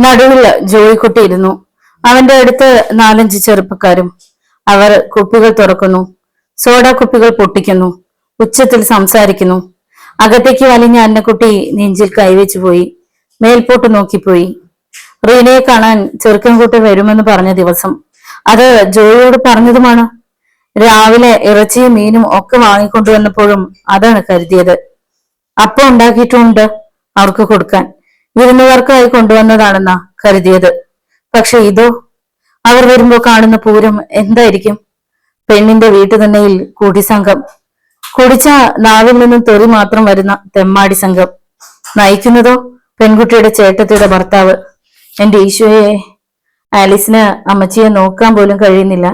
നടുവിൽ ജോയിക്കുട്ടി ഇരുന്നു. അവന്റെ അടുത്ത് 4-5 ചെറുപ്പക്കാരും. അവർ കുപ്പികൾ തുറക്കുന്നു, സോഡ കുപ്പികൾ പൊട്ടിക്കുന്നു, ഉച്ചത്തിൽ സംസാരിക്കുന്നു. അകത്തേക്ക് വലിഞ്ഞ അന്നക്കുട്ടി നെഞ്ചിൽ കൈവച്ചു പോയി. മേൽപോട്ട് നോക്കിപ്പോയി. റീനയെ കാണാൻ ചെറുക്കൻകുട്ടി വരുമെന്ന് പറഞ്ഞ ദിവസം അത് ജോയിയോട് പറഞ്ഞതുമാണ്. രാവിലെ ഇറച്ചിയും മീനും ഒക്കെ വാങ്ങിക്കൊണ്ടുവന്നപ്പോഴും അതാണ് കരുതിയത്. അപ്പം ഉണ്ടാക്കിയിട്ടുണ്ട് അവർക്ക് കൊടുക്കാൻ, വിരുന്നുകാർക്കായി കൊണ്ടുവന്നതാണെന്നാ കരുതിയത്. പക്ഷെ ഇതോ, അവർ വരുമ്പോ കാണുന്ന പൂരം എന്തായിരിക്കും? പെണ്ണിന്റെ വീട്ടുതന്നെയിൽ കുടിസംഘം, കുടിച്ച നാവിൽ നിന്നും തെറി മാത്രം വരുന്ന തെമ്മാടി സംഘം. നയിക്കുന്നതോ പെൺകുട്ടിയുടെ ചേട്ടത്തിയുടെ ഭർത്താവ്. എന്റെ ഈശോയെ, ആലീസിന് അമ്മച്ചിയെ നോക്കാൻ പോലും കഴിയുന്നില്ല.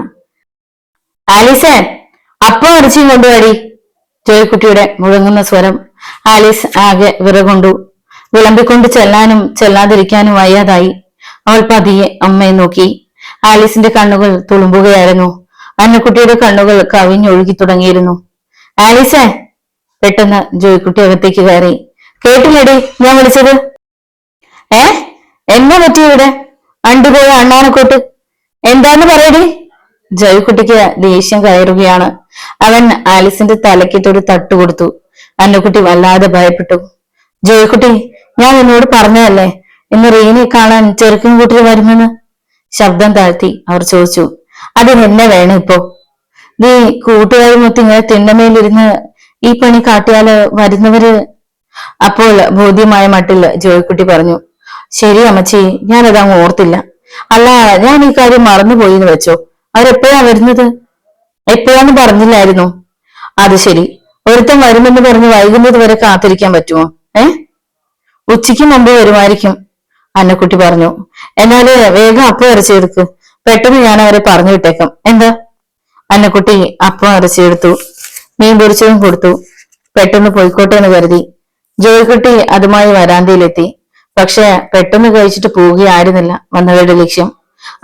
ആലീസേ, അപ്പം ഇറച്ചിയും കൊണ്ടുപോടി. ജോയിക്കുട്ടിയുടെ മുഴങ്ങുന്ന സ്വരം ആലീസ് ആകെ വിറകൊണ്ടു. വിളമ്പിക്കൊണ്ട് ചെല്ലാനും ചെല്ലാതിരിക്കാനും വയ്യാതായി. അവൾ പതിയെ അമ്മയെ നോക്കി. ആലീസിന്റെ കണ്ണുകൾ തുളുമ്പുകയായിരുന്നു. അന്നക്കുട്ടിയുടെ കണ്ണുകൾ കവിഞ്ഞൊഴുകി തുടങ്ങിയിരുന്നു. ആലീസേ, പെട്ടെന്ന് ജോയിക്കുട്ടി അകത്തേക്ക് കയറി. കേട്ടില്ലടി ഞാൻ വിളിച്ചത്? എന്നെ പറ്റി ഇവിടെ അണ്ടുപോയ അണ്ണാനക്കോട്ട് എന്താന്ന് പറയടി? ജോയിക്കുട്ടിക്ക് ദേഷ്യം കയറുകയാണ്. അവൻ ആലിസിന്റെ തലക്കിട്ടൊരു തട്ടുകൊടുത്തു. അന്നക്കുട്ടി വല്ലാതെ ഭയപ്പെട്ടു. ജോയിക്കുട്ടി, ഞാൻ എന്നോട് പറഞ്ഞതല്ലേ ഇന്ന് റീനെ കാണാൻ ചെറുക്കൻകുട്ടി വരുമെന്ന്? ശബ്ദം താഴ്ത്തി അവർ ചോദിച്ചു. അതിനെന്നെ വേണം ഇപ്പോ? നീ കൂട്ടുകാരി മൊത്തം ഇങ്ങനെ തിണ്ണമേലിരുന്ന് ഈ പണി കാട്ടിയാല് വരുന്നവര്? അപ്പോൾ ബോധ്യമായ മട്ടിൽ ജോയിക്കുട്ടി പറഞ്ഞു. ശരി അമ്മച്ചി, ഞാനതങ്ങ് ഓർത്തില്ല. അല്ല, ഞാൻ ഈ കാര്യം മറന്നുപോയി എന്ന് വെച്ചോ. അവരെപ്പോഴാ വരുന്നത്? എപ്പോഴാന്ന് പറഞ്ഞില്ലായിരുന്നു? അത് ശരി, ഒരുത്തം വരുമെന്ന് പറഞ്ഞ് വൈകുന്നത് വരെ കാത്തിരിക്കാൻ പറ്റുമോ? ഉച്ചയ്ക്ക് മുമ്പ് വരുമായിരിക്കും, അന്നക്കുട്ടി പറഞ്ഞു. എന്നാല് വേഗം അപ്പം ഇറച്ചിയെടുക്ക്. പെട്ടെന്ന് ഞാൻ അവരെ പറഞ്ഞു വിട്ടേക്കാം. എന്താ? അന്നക്കുട്ടി അപ്പം ഇറച്ചിയെടുത്തു. മീൻ പൊരിച്ചതും കൊടുത്തു. പെട്ടെന്ന് പോയിക്കോട്ടെ എന്ന് കരുതി. ജോയിക്കുട്ടി അതുമായി വരാന്തയിലെത്തി. പക്ഷെ പെട്ടെന്ന് കഴിച്ചിട്ട് പോവുകയായിരുന്നില്ല വന്നവരുടെ ലക്ഷ്യം.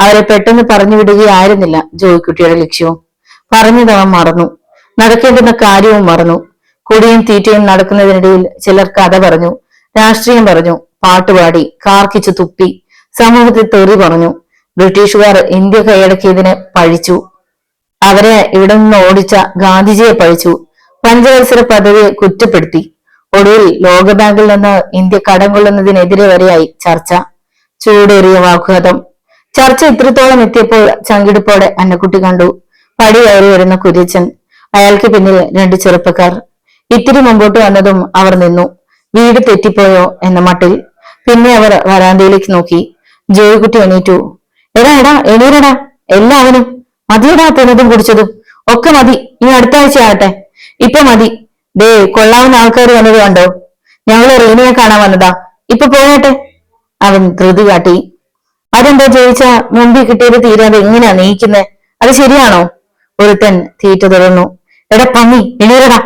അവരെ പെട്ടെന്ന് പറഞ്ഞു വിടുകയായിരുന്നില്ല ജോയിക്കുട്ടിയുടെ ലക്ഷ്യവും. പറഞ്ഞതവൻ മറന്നു. നടക്കേണ്ടുന്ന കാര്യവും മറന്നു. കുടിയും തീറ്റയും നടക്കുന്നതിനിടയിൽ ചിലർ കഥ പറഞ്ഞു, രാഷ്ട്രീയം പറഞ്ഞു, പാട്ടുപാടി, കാർക്കിച്ചു തുപ്പി, സമൂഹത്തിൽ തെറി പറഞ്ഞു. ബ്രിട്ടീഷുകാർ ഇന്ത്യ കൈയടക്കിയതിന് പഴിച്ചു. അവരെ ഇവിടെ നിന്ന് ഓടിച്ച ഗാന്ധിജിയെ പഴിച്ചു. പഞ്ചവത്സര പദവിയെ കുറ്റപ്പെടുത്തി. ഒടുവിൽ ലോകബാങ്കിൽ നിന്ന് ഇന്ത്യ കടം കൊള്ളുന്നതിനെതിരെ വരെയായി ചർച്ച. ചൂടേറിയ വാഗ്വാദം. ചർച്ച ഇത്രത്തോളം എത്തിയപ്പോൾ ചങ്കിടിപ്പോടെ അന്നക്കുട്ടി കണ്ടു. പടി കയറി വരുന്ന കുര്യച്ചൻ, അയാൾക്ക് പിന്നിൽ 2 ചെറുപ്പക്കാർ. ഇത്തിരി മുമ്പോട്ട് വന്നതും അവർ നിന്നു. വീട് തെറ്റിപ്പോയോ എന്ന മട്ടിൽ. പിന്നെ അവർ വരാന്തയിലേക്ക് നോക്കി. ജോയിക്കുട്ടി എണീറ്റു. എടാ എണീരടാ, എല്ലാവനും മതിയടാ. തിന്നതും കുടിച്ചതും ഒക്കെ മതി. ഇനി അടുത്ത ആഴ്ച ആകട്ടെ. ഇപ്പൊ മതി. ദേ, കൊള്ളാവുന്ന ആൾക്കാർ വന്നത് കണ്ടോ? ഞങ്ങള് റീനയെ കാണാൻ വന്നതാ. ഇപ്പൊ പോകട്ടെ. അവൻ ധൃതി കാട്ടി. അതെന്താ ചോദിച്ചാ, മുമ്പിൽ കിട്ടിയത് തീരാതെ എങ്ങനെയാ നീക്കുന്നേ? അത് ശരിയാണോ? ഒരുത്തൻ തീറ്റ തുടർന്നു. എടാ പന്നി, എണീരടാ.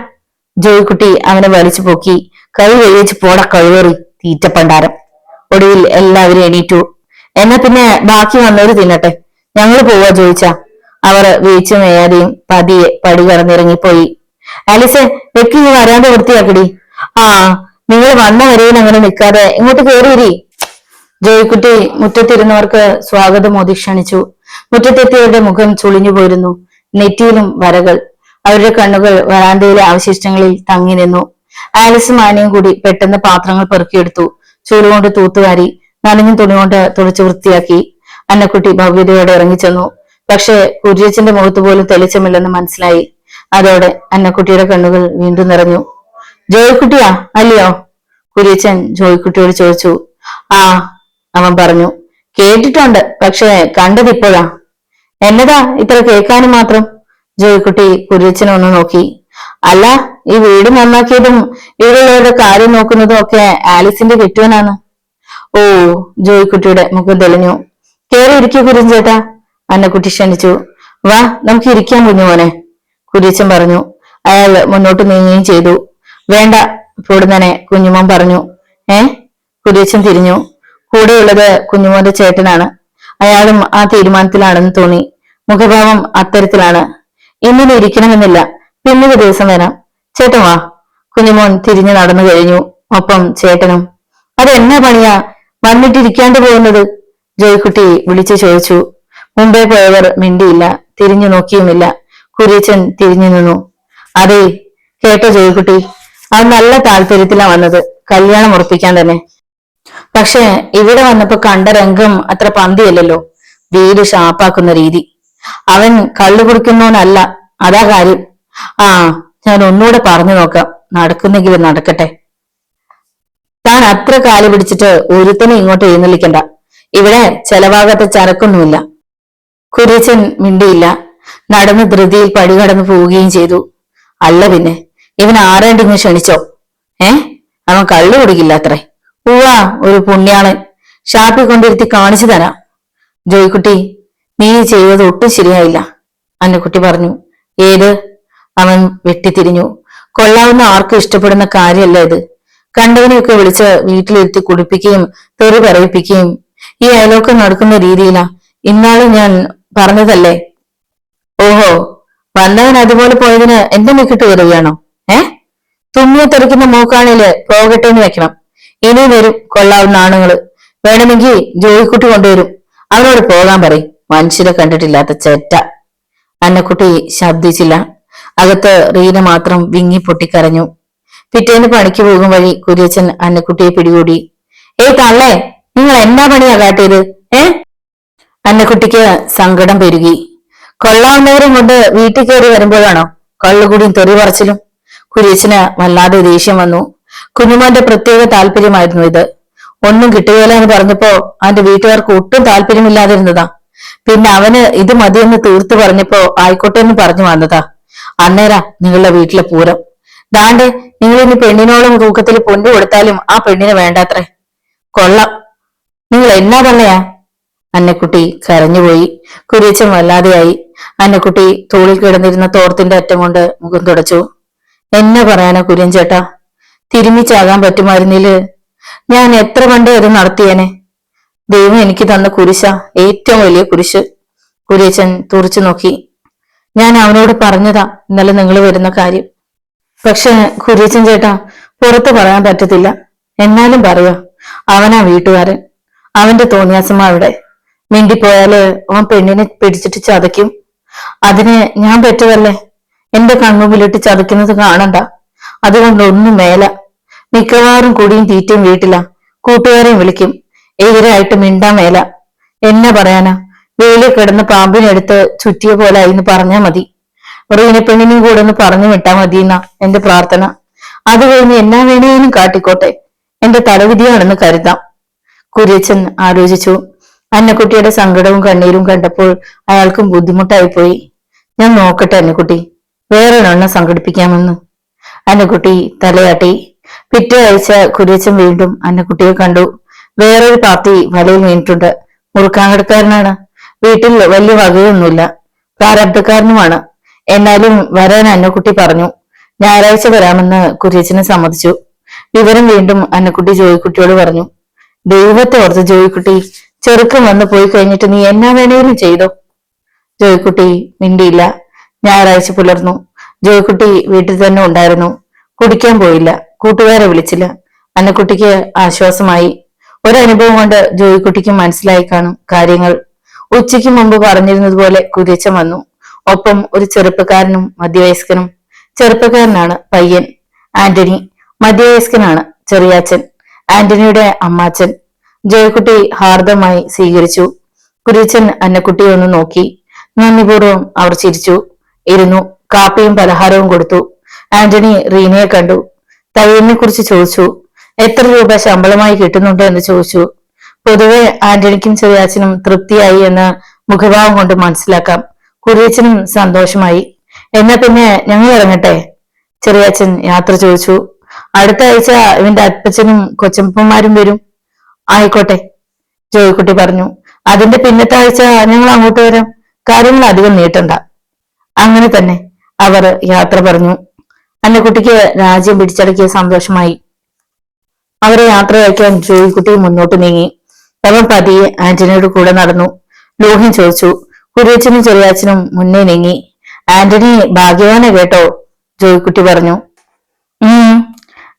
ജോയിക്കുട്ടി അവനെ വലിച്ചു പോക്കി. കൈ കഴിച്ച് പോട കഴിവേറി തീറ്റപ്പണ്ടാരം. ഒടുവിൽ എല്ലാവരും എണീറ്റു. എന്നാ പിന്നെ ബാക്കി വന്നവര് തിന്നട്ടെ, ഞങ്ങൾ പോവാ ചോദിച്ചാ. അവർ വീഴ്ച മേയാതെയും പതിയെ പടി കടന്നിറങ്ങിപ്പോയി. ആലിസെ, വെക്കി നീ വരാണ്ട് വൃത്തിയാക്കടി. ആ, നിങ്ങൾ വന്ന വരയിൽ അങ്ങനെ നിൽക്കാതെ ഇങ്ങോട്ട് കയറിയിരി. ജോയിക്കുട്ടി മുറ്റത്തിരുന്നവർക്ക് സ്വാഗതമോദി ക്ഷണിച്ചു. മുറ്റത്തെത്തിയവരുടെ മുഖം ചുളിഞ്ഞു പോയിരുന്നു. നെറ്റിയിലും വരകൾ. അവരുടെ കണ്ണുകൾ വരാന്തയിലെ അവശിഷ്ടങ്ങളിൽ തങ്ങി നിന്നു. ആലിസും ആനയും കൂടി പെട്ടെന്ന് പാത്രങ്ങൾ പെറുക്കിയെടുത്തു. ചൂലുകൊണ്ട് തൂത്തുവാരി നനഞ്ഞ തുണി കൊണ്ട് തുടച്ചു വൃത്തിയാക്കി. അന്നക്കുട്ടി ഭവ്യതയോടെ ഇറങ്ങിച്ചെന്നു. പക്ഷെ കുര്യച്ചന്റെ മുഖത്ത് പോലും തെളിച്ചമില്ലെന്ന് മനസ്സിലായി. അതോടെ അന്നക്കുട്ടിയുടെ കണ്ണുകൾ വീണ്ടും നിറഞ്ഞു. ജോയിക്കുട്ടിയാ അല്ലയോ? കുര്യച്ചൻ ജോയിക്കുട്ടിയോട് ചോദിച്ചു. ആ, അവൻ പറഞ്ഞു. കേട്ടിട്ടുണ്ട്, പക്ഷെ കണ്ടതിപ്പോഴാ. എന്നതാ ഇത്ര കേൾക്കാനും മാത്രം? ജോയിക്കുട്ടി കുര്യച്ചനെ ഒന്ന് നോക്കി. അല്ല, ഈ വീട് നന്നാക്കിയതും ഇവിടെയുള്ളവരുടെ കാര്യം നോക്കുന്നതും ഒക്കെ ആലിസിന്റെ കെട്ടുവനാണ്. ഓ, ജോയിക്കുട്ടിയുടെ മുഖം തെളിഞ്ഞു. കേറി ഇരിക്കൂ കുര്യൻചേട്ടാ, അന്നക്കുട്ടി ക്ഷണിച്ചു. വാ, നമുക്ക് ഇരിക്കാൻ കുഞ്ഞുമോനെ, കുര്യച്ചൻ പറഞ്ഞു. അയാൾ മുന്നോട്ട് നീങ്ങുകയും ചെയ്തു. വേണ്ട പൊടുന്നനെ, കുഞ്ഞുമോൻ പറഞ്ഞു. കുര്യച്ചൻ തിരിഞ്ഞു. കൂടെയുള്ളത് കുഞ്ഞുമോന്റെ ചേട്ടനാണ്. അയാളും ആ തീരുമാനത്തിലാണെന്ന് തോന്നി. മുഖഭാവം അത്തരത്തിലാണ്. ഇന്നലെ ഇരിക്കണമെന്നില്ല, പിന്നൊരു ദിവസം വരാം. ചേട്ടൻ വാ. കുഞ്ഞുമോൻ തിരിഞ്ഞു നടന്നു കഴിഞ്ഞു. ഒപ്പം ചേട്ടനും. അതെന്നാ പണിയാ? വന്നിട്ടിരിക്കാണ്ട് പോകുന്നത്? ജോയ്ക്കുട്ടി വിളിച്ചു ചോദിച്ചു. മുമ്പേ പോയവർ മിണ്ടിയില്ല, തിരിഞ്ഞു നോക്കിയുമില്ല. കുര്യച്ചൻ തിരിഞ്ഞു നിന്നു. അതെ, കേട്ടോ ജോയ്ക്കുട്ടി, അവൻ നല്ല താല്പര്യത്തിലാ വന്നത്, കല്യാണം ഉറപ്പിക്കാൻ തന്നെ. പക്ഷെ ഇവിടെ വന്നപ്പോ കണ്ട രംഗം അത്ര പന്തിയല്ലല്ലോ, വീട് ഷാപ്പാക്കുന്ന രീതി. അവൻ കള്ളു കുടിക്കുന്നവനല്ല, അതാ കാര്യം. ആ, ഞാൻ ഒന്നുകൂടെ പറഞ്ഞു നോക്കാം, നടക്കുന്നെങ്കിലും നടക്കട്ടെ. താൻ അത്ര കാല് പിടിച്ചിട്ട് ഒരുത്തനെ ഇങ്ങോട്ട് എഴുന്നള്ളിക്കണ്ട, ഇവിടെ ചെലവാകാത്ത ചരക്കൊന്നുമില്ല. കുര്യച്ചൻ മിണ്ടിയില്ല. നടന്ന് ധൃതിയിൽ പടികടന്നു പോവുകയും ചെയ്തു. അല്ല പിന്നെ, ഇവൻ ആരേണ്ടിങ്ങ് ക്ഷണിച്ചോ? അവൻ കള്ളു കുടിക്കില്ല അത്രേ. ഉവ്വാ, ഒരു പുണ്യാളൻ, ഷാപ്പിൽ കൊണ്ടിരുത്തി കാണിച്ചു തരാം. ജോയ്ക്കുട്ടി, നീ ചെയ്തത് ഒട്ടും ശരിയായില്ല, അന്നക്കുട്ടി പറഞ്ഞു. ഏത്? അവൻ വെട്ടിത്തിരിഞ്ഞു. കൊള്ളാവുന്ന ആർക്കും ഇഷ്ടപ്പെടുന്ന കാര്യമല്ല ഇത്. കണ്ടവനെയൊക്കെ വിളിച്ച് വീട്ടിലിരുത്തി കുടിപ്പിക്കുകയും തെറി പറയിപ്പിക്കുകയും ഈ അയലോക്കം നടക്കുന്ന രീതിയിലാ. ഇന്നാള് ഞാൻ പറഞ്ഞതല്ലേ? ഓഹോ, വന്നവൻ അതുപോലെ പോയതിന് എന്റെ മെക്കിട്ട് വരികയാണോ? തുമ്മിയെ തെറിക്കുന്ന മൂക്കാണില് പോകട്ടെ എന്ന് വെക്കണം. ഇനി വരും കൊള്ളാവുന്ന ആണുങ്ങള്. വേണമെങ്കിൽ ജോയിക്കുട്ടി കൊണ്ടുവരും, അവനോട് പോകാൻ പറയും. മനുഷ്യരെ കണ്ടിട്ടില്ലാത്ത ചെറ്റ. അന്നക്കുട്ടി ശബ്ദിച്ചില്ല. അകത്ത് റീന മാത്രം വിങ്ങി പൊട്ടിക്കരഞ്ഞു. പിറ്റേന്ന് പണിക്ക് പോകും വഴി കുര്യച്ചൻ അന്നക്കുട്ടിയെ പിടികൂടി. ഏയ് തള്ളേ, നിങ്ങൾ എന്നാ പണിയാ കാട്ടിയത്? അന്നക്കുട്ടിക്ക് സങ്കടം പെരുകി. കൊള്ളാവുന്നവരും കൊണ്ട് വീട്ടിൽ കയറി വരുമ്പോഴാണോ കള്ളുകൂടിയും തെറി പറച്ചിലും? കുര്യച്ചന് വല്ലാതെ ദേഷ്യം വന്നു. കുഞ്ഞുമോന്റെ പ്രത്യേക താല്പര്യമായിരുന്നു ഇത്. ഒന്നും കിട്ടുകയില്ല എന്ന് പറഞ്ഞപ്പോ അവന്റെ വീട്ടുകാർക്ക് ഒട്ടും താല്പര്യമില്ലാതിരുന്നതാ. പിന്നെ അവന് ഇത് മതിയെന്ന് തീർത്തു പറഞ്ഞപ്പോ ആയിക്കോട്ടെ എന്ന് പറഞ്ഞു വന്നതാ. അന്നേരാ നിങ്ങളുടെ വീട്ടിലെ പൂരം. ദാണ്ട് നിങ്ങൾ ഇനി പെണ്ണിനോളം തൂക്കത്തിൽ പൊന്നു കൊടുത്താലും ആ പെണ്ണിനെ വേണ്ടാത്രേ. കൊള്ളാം, നിങ്ങൾ എന്നാ തന്നെയാ? അന്നക്കുട്ടി കരഞ്ഞുപോയി. കുര്യച്ചൻ വല്ലാതെയായി. അന്നക്കുട്ടി തോളിൽ കിടന്നിരുന്ന തോർത്തിന്റെ അറ്റം കൊണ്ട് മുഖം തുടച്ചു. എന്നെ പറയാനോ കുര്യൻ ചേട്ടാ, തിരുമിച്ചാകാൻ പറ്റുമായിരുന്നില്ല. ഞാൻ എത്ര പണ്ടേ അത് നടത്തിയേനെ. ദൈവം എനിക്ക് തന്ന കുരിശ, ഏറ്റവും വലിയ കുരിശ്. കുര്യച്ചൻ തുറച്ചു നോക്കി. ഞാൻ അവനോട് പറഞ്ഞതാ ഇന്നലെ നിങ്ങൾ വരുന്ന കാര്യം. പക്ഷെ കുര്യച്ചൻ ചേട്ടാ, പുറത്ത് പറയാൻ പറ്റത്തില്ല. എന്നാലും പറയാ, അവനാ വീട്ടുകാരൻ. അവന്റെ തോന്നിയാസമാ അവിടെ. മിണ്ടിപ്പോയാല് അവൻ പെണ്ണിനെ പിടിച്ചിട്ട് ചതയ്ക്കും. അതിന് ഞാൻ പെറ്റതല്ലേ? എന്റെ കൺമുമ്പിലിട്ട് ചതയ്ക്കുന്നത് കാണണ്ട. അതുകൊണ്ട് ഒന്നും മേല. മിക്കവാറും കുടിയും തീറ്റയും വീട്ടിലാ. കൂട്ടുകാരെയും വിളിക്കും. എതിരായിട്ട് മിണ്ടാൻ മേല. എന്നെ പറയാനാ? വെയിലിൽ കിടന്ന് പാമ്പിനെടുത്ത് ചുറ്റിയ പോലെ ആയിന്ന് പറഞ്ഞാ മതി. റീന പെണ്ണിനും കൂടെ ഒന്ന് പറഞ്ഞു വിട്ടാ മതിയെന്നാ എന്റെ പ്രാർത്ഥന. അത് കഴിഞ്ഞ് എന്നാ വേണേലും കാട്ടിക്കോട്ടെ, എന്റെ തലവിധിയാണെന്ന് കരുതാം. കുര്യച്ചൻ ആലോചിച്ചു. അന്നക്കുട്ടിയുടെ സങ്കടവും കണ്ണീരും കണ്ടപ്പോൾ അയാൾക്കും ബുദ്ധിമുട്ടായിപ്പോയി. ഞാൻ നോക്കട്ടെ അന്നക്കുട്ടി, വേറൊരെണ്ണം സംഘടിപ്പിക്കാമെന്ന്. അന്നക്കുട്ടി തലയാട്ടി. പിറ്റേ ആഴ്ച കുര്യച്ചൻ വീണ്ടും അന്നക്കുട്ടിയെ കണ്ടു. വേറൊരു പാർട്ടി വലയിൽ വീണിട്ടുണ്ട്. മുറുക്കാങ്കടക്കാരനാണ്. വീട്ടിൽ വലിയ വകയൊന്നുമില്ല. പ്രാരബ്ധക്കാരനുമാണ്. എന്നാലും വരാൻ അന്നക്കുട്ടി പറഞ്ഞു. ഞായറാഴ്ച വരാമെന്ന് കുര്യച്ചനെ സമ്മതിച്ചു. വിവരം വീണ്ടും അന്നക്കുട്ടി ജോയിക്കുട്ടിയോട് പറഞ്ഞു. ദൈവത്തെ ഓർത്ത് ജോയിക്കുട്ടി, ചെറുക്കം വന്ന് പോയി കഴിഞ്ഞിട്ട് നീ എന്നാ വേണേലും ചെയ്തോ. ജോയിക്കുട്ടി മിണ്ടിയില്ല. ഞായറാഴ്ച പുലർന്നു. ജോയിക്കുട്ടി വീട്ടിൽ തന്നെ ഉണ്ടായിരുന്നു. കുടിക്കാൻ പോയില്ല, കൂട്ടുകാരെ വിളിച്ചില്ല. അന്നക്കുട്ടിക്ക് ആശ്വാസമായി. ഒരനുഭവം കൊണ്ട് ജോയിക്കുട്ടിക്ക് മനസ്സിലായി കാണും കാര്യങ്ങൾ. ഉച്ചയ്ക്ക് മുമ്പ് പറഞ്ഞിരുന്നത് പോലെ കുര്യച്ചൻ വന്നു. ഒപ്പം ഒരു ചെറുപ്പക്കാരനും മധ്യവയസ്കനും. ചെറുപ്പക്കാരനാണ് പയ്യൻ, ആന്റണി. മധ്യവയസ്കനാണ് ചെറിയാച്ചൻ, ആന്റണിയുടെ അമ്മാച്ചൻ. ജോയ്ക്കുട്ടി ഹാർദമായി സ്വീകരിച്ചു. കുര്യച്ചൻ അന്നക്കുട്ടിയെ ഒന്ന് നോക്കി. നന്ദിപൂർവ്വം അവർ ചിരിച്ചു. ഇരുന്നു. കാപ്പിയും പലഹാരവും കൊടുത്തു. ആന്റണി റീനയെ കണ്ടു. തയ്യലിനെ കുറിച്ച് ചോദിച്ചു. എത്ര രൂപ ശമ്പളമായി കിട്ടുന്നുണ്ട് എന്ന് ചോദിച്ചു. പൊതുവെ ആന്റണിക്കും ചെറിയാച്ചനും തൃപ്തിയായി എന്ന് മുഖഭാവം കൊണ്ട് മനസ്സിലാക്കാം. കുര്യച്ചനും സന്തോഷമായി. എന്നാ പിന്നെ ഞങ്ങൾ ഇറങ്ങട്ടെ? ചെറിയാച്ചൻ യാത്ര ചോദിച്ചു. അടുത്ത ആഴ്ച ഇവന്റെ അപ്പച്ചനും കൊച്ചപ്പന്മാരും വരും. ആയിക്കോട്ടെ, ജോയിക്കുട്ടി പറഞ്ഞു. അതിന്റെ പിന്നത്തെ ആഴ്ച ഞങ്ങൾ അങ്ങോട്ട് വരാം. കാര്യങ്ങൾ അധികം നീട്ടണ്ട. അങ്ങനെ തന്നെ അവർ യാത്ര പറഞ്ഞു. അന്നക്കുട്ടിക്ക് രാജ്യം പിടിച്ചടക്കിയ സന്തോഷമായി. അവരെ യാത്ര അയക്കാൻ ജോയിക്കുട്ടി മുന്നോട്ട് നീങ്ങി. അവൻ പതിയെ ആന്റണിയുടെ കൂടെ നടന്നു. ലോഹ്യം ചോദിച്ചു. കുര്യച്ചനും ചെറിയാച്ചനും മുന്നേ നീങ്ങി. ആന്റണി ഭാഗ്യവാനെ കേട്ടോ, ജോയിക്കുട്ടി പറഞ്ഞു.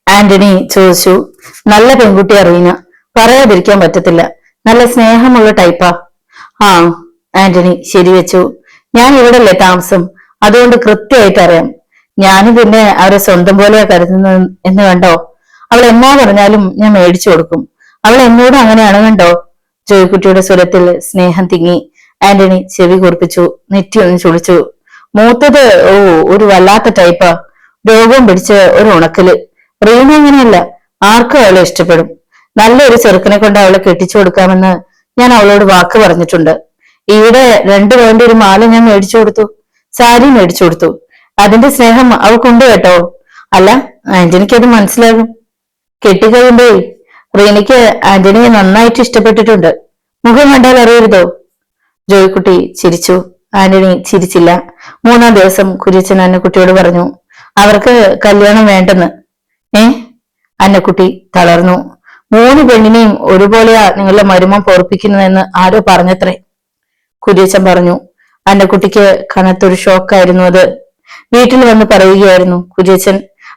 ആന്റണി ചോദിച്ചു. നല്ല പെൺകുട്ടി റീന, പറയാതിരിക്കാൻ പറ്റത്തില്ല. നല്ല സ്നേഹമുള്ള ടൈപ്പാ. ആ, ആന്റണി ശരിവെച്ചു. ഞാൻ ഇവിടല്ലേ താമസം, അതുകൊണ്ട് കൃത്യമായിട്ട് അറിയാം. ഞാനും പിന്നെ അവരെ സ്വന്തം പോലെയാ കരുതുന്നത് എന്ന് കണ്ടോ. അവൾ എന്നാ പറഞ്ഞാലും ഞാൻ മേടിച്ചു കൊടുക്കും. അവൾ എന്നോട് അങ്ങനെയാണ് കണ്ടോ. ജോയിക്കുട്ടിയുടെ സ്വരത്തിൽ സ്നേഹം തിങ്ങി. ആന്റണി ചെവി കുറിപ്പിച്ചു, നെറ്റി ഒന്ന് ചുളിച്ചു. മൂത്തത് ഒരു വല്ലാത്ത ടൈപ്പാ. രോഗം പിടിച്ച ഒരു ഉണക്കല്. റീന അങ്ങനെയല്ല, ആർക്കും അവളെ ഇഷ്ടപ്പെടും. നല്ലൊരു ചെറുക്കനെ കൊണ്ട് അവളെ കെട്ടിച്ചു കൊടുക്കാമെന്ന് ഞാൻ അവളോട് വാക്ക് പറഞ്ഞിട്ടുണ്ട്. ഇവിടെ 2 പവന്റെ ഒരു മാല ഞാൻ മേടിച്ചു കൊടുത്തു, സാരി മേടിച്ചു കൊടുത്തു. അതിന്റെ സ്നേഹം അവൾക്കുണ്ട് കേട്ടോ. അല്ല, ആന്റണിക്കത് മനസ്സിലാകും. കെട്ടിക്കഴിയുമ്പോ റീനയ്ക്ക് ആന്റണിയെ നന്നായിട്ട് ഇഷ്ടപ്പെട്ടിട്ടുണ്ട്. മുഖം കണ്ടാൽ അറിയരുതോ. ജോയിക്കുട്ടി ചിരിച്ചു. ആന്റണി ചിരിച്ചില്ല. 3-ാം ദിവസം കുര്യച്ചൻ അന്നക്കുട്ടിയോട് പറഞ്ഞു, അവർക്ക് കല്യാണം വേണ്ടെന്ന്. അന്നക്കുട്ടി തളർന്നു. 3 പെണ്ണിനെയും ഒരുപോലെയാ നിങ്ങളുടെ മരുമം പൊറപ്പിക്കുന്നതെന്ന് ആരോ പറഞ്ഞത്രേ. കുര്യച്ചൻ പറഞ്ഞു. അന്നക്കുട്ടിക്ക് കനത്തൊരു ഷോക്കായിരുന്നു അത്. വീട്ടിൽ വന്ന് പറയുകയായിരുന്നു കുര്യച്ചൻ.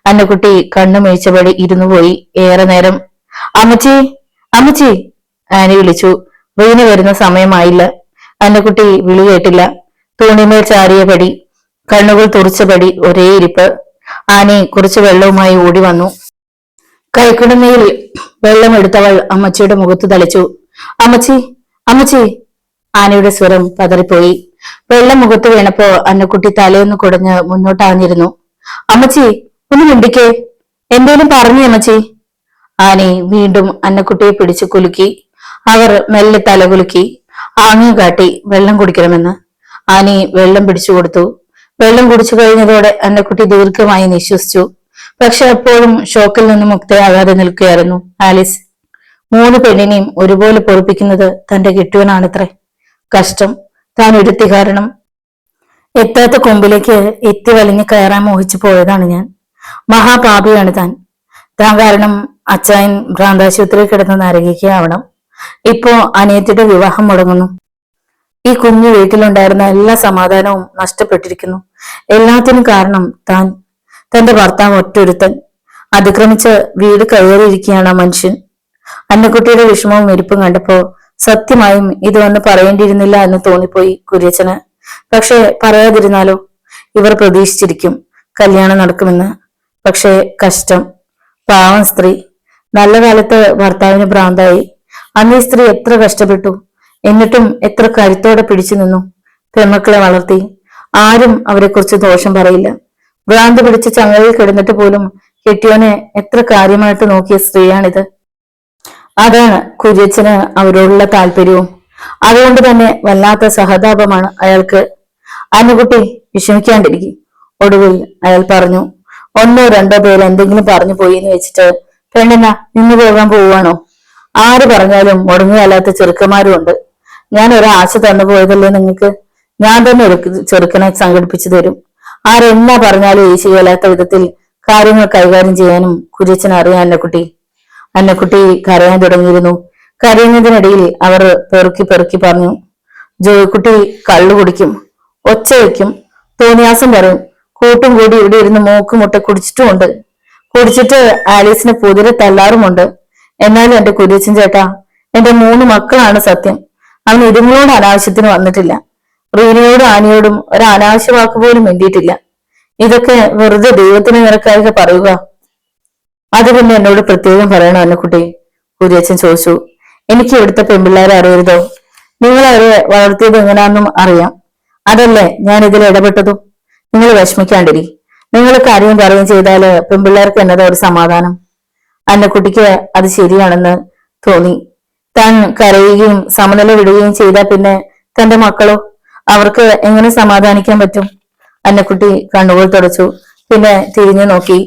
അന്നക്കുട്ടി കണ്ണു മേയിച്ചപടി ഇരുന്നു പോയി ഏറെ നേരം. അമ്മച്ചി, അമ്മച്ചി, ആനി വിളിച്ചു. റീന വരുന്ന സമയമായില്ല. അന്നക്കുട്ടി വിളി കേട്ടില്ല. തൂണിമേൽ ചാരിയ പടി, കണ്ണുകൾ തുറച്ചപടി, ഒരേ ഇരിപ്പ്. ആനി കുറച്ച് വെള്ളവുമായി ഓടി വന്നു. കൈക്കുടമയിൽ വെള്ളം എടുത്തവൾ അമ്മച്ചിയുടെ മുഖത്ത് തളിച്ചു. അമ്മച്ചി, അമ്മച്ചി. ആനയുടെ സ്വരം പതറിപ്പോയി. വെള്ളം മുഖത്ത് വീണപ്പോ അന്നക്കുട്ടി തലയൊന്ന് കുടഞ്ഞ് മുന്നോട്ടാഞ്ഞിരുന്നു. അമ്മച്ചി, ഒന്ന് മിണ്ടിക്കേ, എന്തേലും പറഞ്ഞു അമ്മച്ചി. ആനി വീണ്ടും അന്നക്കുട്ടിയെ പിടിച്ചു കുലുക്കി. അവർ മെല്ലെ തലകുലുക്കി. ആംഗ്യം കാട്ടി വെള്ളം കുടിക്കണമെന്ന്. ആനി വെള്ളം പിടിച്ചു കൊടുത്തു. വെള്ളം കുടിച്ചു കഴിഞ്ഞതോടെ അന്നക്കുട്ടി ദീർഘമായി നിശ്വസിച്ചു. പക്ഷെ അപ്പോഴും ഷോക്കിൽ നിന്ന് മുക്തയാകാതെ നിൽക്കുകയായിരുന്നു ആലിസ്. 3 പെണ്ണിനെയും ഒരുപോലെ പൊറപ്പിക്കുന്നത് തന്റെ കെട്ടിയവനാണത്രേ. കഷ്ടം, താൻ ഒരുത്തി കാരണം. എത്താത്ത കൊമ്പിലേക്ക് എത്തി വലിഞ്ഞു കയറാൻ മോഹിച്ചു പോയതാണ് ഞാൻ. മഹാപാപിയാണ് താൻ. താൻ കാരണം അച്ചായൻ ഭ്രാന്താശുപത്രിയിൽ കിടന്ന് നരകിക്കുകയാവണം. ഇപ്പോ അനിയത്തിയുടെ വിവാഹം മുടങ്ങുന്നു. ഈ കുഞ്ഞു വീട്ടിലുണ്ടായിരുന്ന എല്ലാ സമാധാനവും നഷ്ടപ്പെട്ടിരിക്കുന്നു. എല്ലാത്തിനും കാരണം താൻ. തന്റെ ഭർത്താവ് ഒറ്റൊരുത്തൻ. അതിക്രമിച്ച് വീട് കയറിയിരിക്കുകയാണ് ആ മനുഷ്യൻ. അന്നക്കുട്ടിയുടെ വിഷമവും ഇരിപ്പും കണ്ടപ്പോ സത്യമായും ഇത് വന്ന് പറയേണ്ടിയിരുന്നില്ല എന്ന് തോന്നിപ്പോയി കുര്യച്ചന്. പക്ഷെ പറയാതിരുന്നാലോ, ഇവർ പ്രതീക്ഷിച്ചിരിക്കും കല്യാണം നടക്കുമെന്ന്. പക്ഷെ കഷ്ടം, പാവം സ്ത്രീ. നല്ല കാലത്ത് ഭർത്താവിന് ഭ്രാന്തായി. അന്ന് ഈ സ്ത്രീ എത്ര കഷ്ടപ്പെട്ടു. എന്നിട്ടും എത്ര കരുത്തോടെ പിടിച്ചു നിന്നു. പെൺമക്കളെ വളർത്തി. ആരും അവരെക്കുറിച്ച് ദോഷം പറയില്ല. ഭ്രാന്ത് പിടിച്ച ചങ്ങലയിൽ കിടന്നിട്ട് പോലും കെട്ടിയോനെ എത്ര കാര്യമായിട്ട് നോക്കിയ സ്ത്രീയാണിത്. അതാണ് കുര്യച്ചന് അവരോടുള്ള താല്പര്യവും. അതുകൊണ്ട് തന്നെ വല്ലാത്ത സഹതാപമാണ് അയാൾക്ക്. അന്നക്കുട്ടി വിഷമിക്കാണ്ടിരിക്കും. ഒടുവിൽ അയാൾ പറഞ്ഞു. 1-2 പേര് എന്തെങ്കിലും പറഞ്ഞു പോയി എന്ന് വെച്ചിട്ട് പെണ്ണെന്ന നിന്നു പോകാൻ പോവുകയാണോ? ആര് പറഞ്ഞാലും മുടങ്ങിയല്ലാത്ത ചെറുക്കന്മാരും ഉണ്ട്. ഞാൻ ഒരാശ തന്നു പോയതല്ലേ നിങ്ങൾക്ക്. ഞാൻ തന്നെ ഒരു ചെറുക്കനെ സംഘടിപ്പിച്ചു തരും. ആരെന്നാ പറഞ്ഞാലും ഏശികയില്ലാത്ത വിധത്തിൽ കാര്യങ്ങൾ കൈകാര്യം ചെയ്യാനും കുര്യച്ചൻ അറിയാം അന്നക്കുട്ടി. അന്നക്കുട്ടി കരയാൻ തുടങ്ങിയിരുന്നു. കരയുന്നതിനിടയിൽ അവർ പെറുക്കി പെറുക്കി പറഞ്ഞു. ജോയിക്കുട്ടി കള്ളു കുടിക്കും, ഒച്ച വയ്ക്കും, തോന്നിയാസം പറയും, കൂട്ടും കൂടി ഇവിടെ ഇരുന്ന് മൂക്കുമുട്ട കുടിച്ചിട്ടുമുണ്ട്. കുടിച്ചിട്ട് ആലീസിനെ കുതിരെ തല്ലാറുമുണ്ട്. എന്നാലും എന്റെ കുര്യച്ചൻ ചേട്ടാ, എന്റെ 3 മക്കളാണ് സത്യം. അവൻ ഇതുങ്ങളോട് അനാവശ്യത്തിന് വന്നിട്ടില്ല. റീനയോടും ആനിയോടും ഒരു അനാവശ്യ വാക്ക് പോലും വേണ്ടിയിട്ടില്ല. ഇതൊക്കെ വെറുതെ ദൈവത്തിന് നിരക്കായി പറയുക. അത് പിന്നെ എന്നോട് പ്രത്യേകം പറയണോ അന്നക്കുട്ടി? കുര്യച്ചൻ ചോദിച്ചു. എനിക്ക് ഇവിടുത്തെ പെൺപിള്ളേരെ അറിയരുതോ? നിങ്ങൾ അവരെ വളർത്തിയത് എങ്ങനെയാണെന്നും അറിയാം. അതല്ലേ ഞാൻ ഇതിൽ ഇടപെട്ടതും. നിങ്ങൾ വിഷമിക്കാണ്ടിരി. നിങ്ങൾ കാര്യം പറയുകയും ചെയ്താല് പെൺപിള്ളേർക്ക് എന്നതാ ഒരു സമാധാനം. അന്നക്കുട്ടിക്ക് അത് ശരിയാണെന്ന് തോന്നി. താൻ കരയുകയും സമനില വിടുകയും ചെയ്താൽ പിന്നെ തന്റെ മക്കളോ, അവർക്ക് എങ്ങനെ സമാധാനിക്കാൻ പറ്റും? അന്നക്കുട്ടി കണ്ണുകൾ തുടച്ചു. പിന്നെ തിരിഞ്ഞു നോക്കി.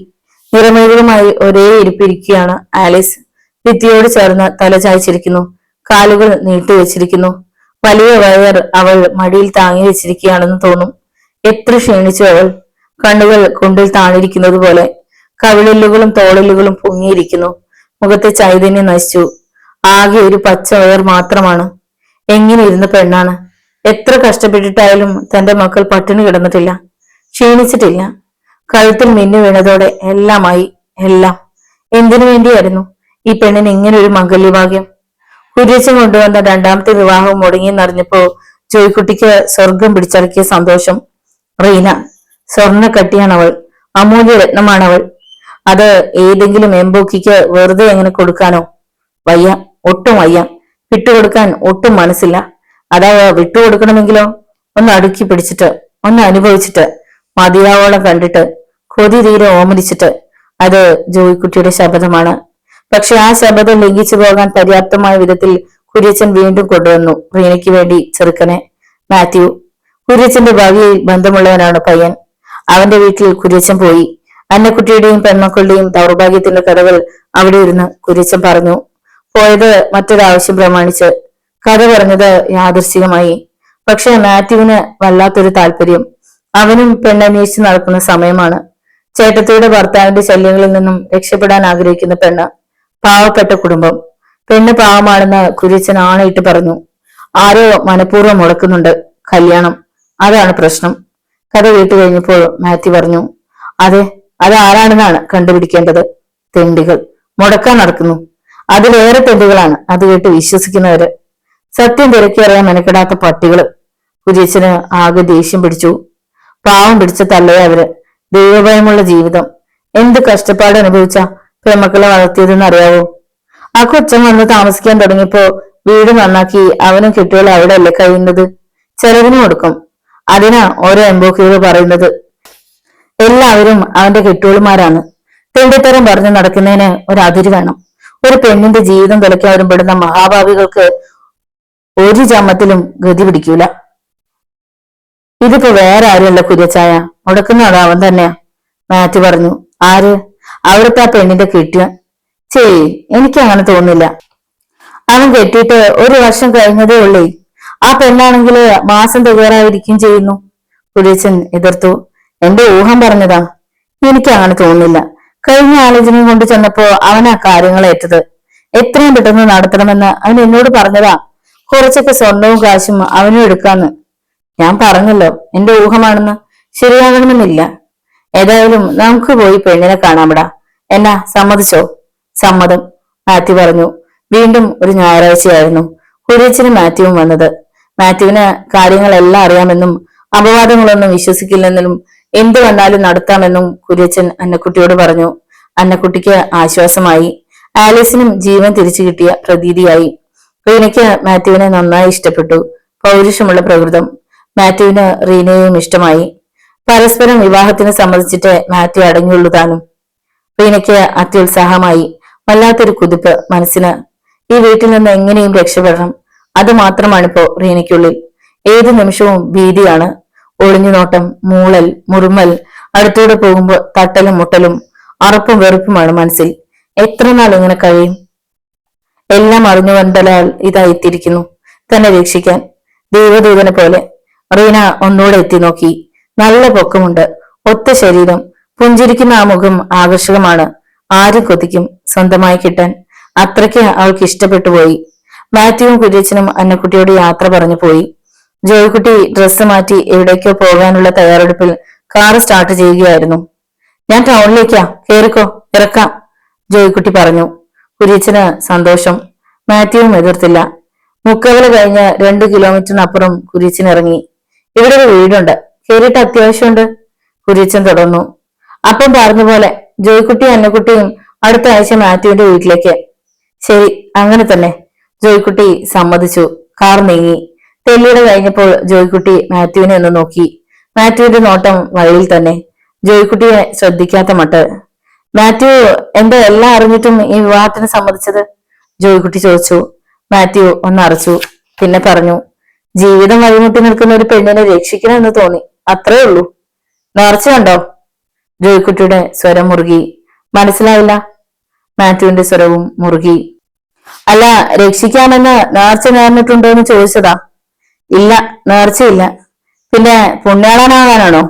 നിറമേഴുമായി ഒരേ ഇരിപ്പിരിക്കുകയാണ് ആലിസ്. ഭിത്തിയോട് ചേർന്ന് തല ചായ്ച്ചിരിക്കുന്നു. കാലുകൾ നീട്ടിവെച്ചിരിക്കുന്നു. വലിയ വയർ അവൾ മടിയിൽ താങ്ങി വെച്ചിരിക്കുകയാണെന്ന് തോന്നും. എത്ര ക്ഷീണിച്ചു അവൾ. കണ്ണുകൾ കുണ്ടിൽ താണിരിക്കുന്നത് പോലെ. കവിളില്ലുകളും തോളില്ലുകളും പൊങ്ങിയിരിക്കുന്നു. മുഖത്തെ ചൈതന്യം നശിച്ചു. ആകെ ഒരു പച്ച വയർ മാത്രമാണ്. എങ്ങനെ ഇരുന്ന പെണ്ണാണ്. എത്ര കഷ്ടപ്പെട്ടിട്ടായാലും തന്റെ മക്കൾ പട്ടിണി കിടന്നിട്ടില്ല, ക്ഷീണിച്ചിട്ടില്ല. കഴുത്തിൽ മിന്നു വീണതോടെ എല്ലാമായി. എല്ലാം എന്തിനു വേണ്ടിയായിരുന്നു? ഈ പെണ്ണിന് ഇങ്ങനെ ഒരു മംഗല്യഭാഗ്യം. കുര്യച്ചൻ കൊണ്ടുവന്ന രണ്ടാമത്തെ വിവാഹം മുടങ്ങിയെന്നറിഞ്ഞപ്പോ ജോയ്ക്കുട്ടിക്ക് സ്വർഗം പിടിച്ചടക്കിയ സന്തോഷം. റീന സ്വർണ്ണ കട്ടിയാണവൾ, അമൂല്യ രത്നമാണവൾ. അത് ഏതെങ്കിലും എംബോക്കിക്ക് വെറുതെ എങ്ങനെ കൊടുക്കാനോ? വയ്യ, ഒട്ടും വയ്യ. വിട്ടുകൊടുക്കാൻ ഒട്ടും മനസ്സില്ല. അതാ വിട്ടുകൊടുക്കണമെങ്കിലോ ഒന്ന് അടുക്കി പിടിച്ചിട്ട്, ഒന്ന് അനുഭവിച്ചിട്ട്, മതിയാവോളം കണ്ടിട്ട്, കൊതി തീരെ ഓമനിച്ചിട്ട്. അത് ജോയ്ക്കുട്ടിയുടെ ശബ്ദമാണ്. പക്ഷെ ആ ശബ്ദം ലംഘിച്ചു പോകാൻ പര്യാപ്തമായ വിധത്തിൽ കുര്യച്ചൻ വീണ്ടും കൊണ്ടുവന്നു റീനയ്ക്ക് വേണ്ടി ചെറുക്കനെ. മാത്യു. കുര്യച്ചന്റെ ഭാവിയിൽ ബന്ധമുള്ളവനാണ് പയ്യൻ. അവന്റെ വീട്ടിൽ കുര്യച്ചൻ പോയി. അന്നക്കുട്ടിയുടെയും പെൺമക്കളുടെയും ദൗർഭാഗ്യത്തിന്റെ കഥകൾ അവിടെ ഇരുന്ന് കുര്യച്ചൻ പറഞ്ഞു. പോയത് മറ്റൊരാവശ്യം പ്രമാണിച്ച്. കഥ പറഞ്ഞത് യാദൃശ്ചികമായി. പക്ഷെ മാത്യുവിന് വല്ലാത്തൊരു താല്പര്യം. അവനും പെണ്ണന്വേഷിച്ച് നടക്കുന്ന സമയമാണ്. ചേട്ടത്തിയുടെ ഭർത്താവിന്റെ ശല്യങ്ങളിൽ നിന്നും രക്ഷപ്പെടാൻ ആഗ്രഹിക്കുന്ന പെണ്ണ്. പാവപ്പെട്ട കുടുംബം. പെണ്ണ് പാവമാണെന്ന് കുര്യച്ചൻ ആണയിട്ട് പറഞ്ഞു. ആരോ മനഃപൂർവ്വം മുടക്കുന്നുണ്ട് കല്യാണം. അതാണ് പ്രശ്നം. കഥ കേട്ടു കഴിഞ്ഞപ്പോൾ മാത്യു പറഞ്ഞു, അതെ, അത് ആരാണെന്നാണ് കണ്ടുപിടിക്കേണ്ടത്. തെണ്ടികൾ മുടക്കാൻ നടക്കുന്നു. അതിലേറെ തെണ്ടികളാണ് അത് കേട്ട് വിശ്വസിക്കുന്നവര്. സത്യം തിരക്കി അറിയാൻ മെനക്കെടാത്ത പട്ടികള്. കുര്യച്ചന് ആകെ ദേഷ്യം പിടിച്ചു. പാവം പിടിച്ച തള്ളയെ അവര്. ദൈവഭയമുള്ള ജീവിതം. എന്ത് കഷ്ടപ്പാട് അനുഭവിച്ച പെമ്മക്കളെ വളർത്തിയതെന്ന് അറിയാവോ? ആ കൊച്ചൻ വന്ന് താമസിക്കാൻ തുടങ്ങിയപ്പോ വീട് നന്നാക്കി അവനും കുട്ടികളും അവിടെ അല്ലേ കഴിയുന്നത്. ചെലവിന് കൊടുക്കും. അതിനാ ഓരോ എംബോക്കികൾ പറയുന്നത്. എല്ലാവരും അവന്റെ കെട്ടുകളുമാരാണ്. തെണ്ടിത്തരം പറഞ്ഞു നടക്കുന്നതിന് ഒരു അതിര് വേണം. ഒരു പെണ്ണിന്റെ ജീവിതം തുലയ്ക്കാൻ വരുമ്പോഴുന്ന മഹാഭാവികൾക്ക് ഒരു ജന്മത്തിലും ഗതി പിടിക്കൂല. ഇതിപ്പോ വേറെ ആരുമല്ല കുര്യച്ചായ, മുടക്കുന്നത് അവൻ തന്നെയാ. മാത്യു പറഞ്ഞു. ആര്? അവിടുത്തെ ആ പെണ്ണിന്റെ കെട്ടിയ. എനിക്ക് അങ്ങനെ തോന്നുന്നില്ല. അവൻ കെട്ടിയിട്ട് ഒരു വർഷം കഴിഞ്ഞതേ ഉള്ളേ. ആ പെണ്ണാണെങ്കിൽ മാസം തികയാറായിരിക്കും ചെയ്യുന്നു. കുര്യച്ചൻ എതിർത്തു. എന്റെ ഊഹം പറഞ്ഞതാ. എനിക്ക് അങ്ങനെ തോന്നുന്നില്ല. കഴിഞ്ഞ ആലോചനയും കൊണ്ട് ചെന്നപ്പോ അവൻ ആ കാര്യങ്ങൾ ഏറ്റത്. എത്രയും പെട്ടെന്ന് നടത്തണമെന്ന് അവൻ എന്നോട് പറഞ്ഞതാ. കുറച്ചൊക്കെ സ്വർണവും കാശും അവനും എടുക്കാന്ന്. ഞാൻ പറഞ്ഞല്ലോ എന്റെ ഊഹമാണെന്ന്. ശരിയാകണമെന്നില്ല. ഏതായാലും നമുക്ക് പോയി പെണ്ണിനെ കാണാമിടാ. എന്നാ സമ്മതിച്ചോ? സമ്മതം, മാത്യു പറഞ്ഞു. വീണ്ടും ഒരു ഞായറാഴ്ചയായിരുന്നു. കുര്യച്ചനും മാത്യുവും വന്നത്. മാത്യുവിന് കാര്യങ്ങളെല്ലാം അറിയാമെന്നും അപവാദങ്ങളൊന്നും വിശ്വസിക്കില്ലെന്നും എന്തു വന്നാലും നടത്താമെന്നും കുര്യച്ചൻ അന്നക്കുട്ടിയോട് പറഞ്ഞു. അന്നക്കുട്ടിക്ക് ആശ്വാസമായി. ആലീസിനും ജീവൻ തിരിച്ചു കിട്ടിയ പ്രതീതിയായി. റീനയ്ക്ക് മാത്യുവിനെ നന്നായി ഇഷ്ടപ്പെട്ടു. പൗരുഷമുള്ള പ്രകൃതം. മാത്യുവിന് റീനയെയും ഇഷ്ടമായി. പരസ്പരം വിവാഹത്തിന് സമ്മതിച്ചിട്ട് മാത്യു അടങ്ങിയുള്ളൂ താനും. റീനയ്ക്ക് അത്യുത്സാഹമായി. വല്ലാത്തൊരു കുതിപ്പ് മനസ്സിന്. ഈ വീട്ടിൽ നിന്ന് എങ്ങനെയും രക്ഷപ്പെടണം. അത് മാത്രമാണിപ്പോ റീനയ്ക്കുള്ളിൽ. ഏതു നിമിഷവും ഭീതിയാണ്. ഒളിഞ്ഞു നോട്ടം, മൂളൽ, മുറുമൽ, അടുത്തൂടെ പോകുമ്പോ തട്ടലും മുട്ടലും, അറപ്പും വെറുപ്പുമാണ് മനസ്സിൽ. എത്ര നാൾ ഇങ്ങനെ കഴിയും? എല്ലാം അറിഞ്ഞു വന്നലാൽ ഇതായിത്തിരിക്കുന്നു തന്നെ രക്ഷിക്കാൻ, ദൈവദൂതനെ പോലെ. റീന ഒന്നുകൂടെ എത്തി നോക്കി. നല്ല പൊക്കമുണ്ട്, ഒത്ത ശരീരം, പുഞ്ചിരിക്കുന്ന ആ മുഖം ആകർഷകമാണ്. ആരും കൊതിക്കും സ്വന്തമായി കിട്ടാൻ. അത്രയ്ക്ക് അവൾക്ക് ഇഷ്ടപ്പെട്ടു പോയി. മാത്യുവും കുര്യച്ചനും അന്നക്കുട്ടിയോട് യാത്ര പറഞ്ഞു പോയി. ജോയ്ക്കുട്ടി ഡ്രസ്സ് മാറ്റി എവിടേക്കോ പോകാനുള്ള തയ്യാറെടുപ്പിൽ കാറ് സ്റ്റാർട്ട് ചെയ്യുകയായിരുന്നു. ഞാൻ ടൗണിലേക്കാ, കേറിക്കോ, ഇറക്കാം, ജോയ്ക്കുട്ടി പറഞ്ഞു. കുര്യച്ചന് സന്തോഷം. മാത്യുവും എതിർത്തില്ല. മുക്കവല കഴിഞ്ഞ് 2 കിലോമീറ്ററിനപ്പുറം കുര്യച്ചൻ ഇറങ്ങി. ഇവിടെ ഒരു വീടുണ്ട്, കേറിയിട്ട് അത്യാവശ്യമുണ്ട്, കുര്യച്ചൻ തുടർന്നു. അപ്പം പറഞ്ഞ പോലെ ജോയ്ക്കുട്ടിയും അന്നക്കുട്ടിയും അടുത്ത ആഴ്ച മാത്യുവിന്റെ വീട്ടിലേക്ക്. ശരി, അങ്ങനെ തന്നെ, ജോയ്ക്കുട്ടി സമ്മതിച്ചു. കാർ നീങ്ങി. തെല്ലിയുടെ കഴിഞ്ഞപ്പോൾ ജോയ്ക്കുട്ടി മാത്യുവിനെ ഒന്ന് നോക്കി. മാത്യുവിന്റെ നോട്ടം വഴിയിൽ തന്നെ. ജോയ്ക്കുട്ടിയെ ശ്രദ്ധിക്കാത്ത മട്ട്. മാത്യു എന്റെ എല്ലാം അറിഞ്ഞിട്ടും ഈ വിവാഹത്തിന് സമ്മതിച്ചത്? ജോയ്ക്കുട്ടി ചോദിച്ചു. മാത്യു ഒന്നറച്ചു. പിന്നെ പറഞ്ഞു, ജീവിതം വഴിമുട്ടി നിൽക്കുന്ന ഒരു പെണ്ണിനെ രക്ഷിക്കണമെന്ന് തോന്നി, അത്രേ ഉള്ളൂ. നേർച്ച കണ്ടോ? ജോയ്ക്കുട്ടിയുടെ സ്വരം മുറുകി. മനസ്സിലായില്ല. മാത്യുവിന്റെ സ്വരവും മുറുകി. അല്ല, രക്ഷിക്കാമെന്ന് നേർച്ച നേർന്നിട്ടുണ്ടോ എന്ന് ചോദിച്ചതാ. ഇല്ല, നേർച്ചയില്ല. പിന്നെ പുണ്യാളനാകാനാണോ?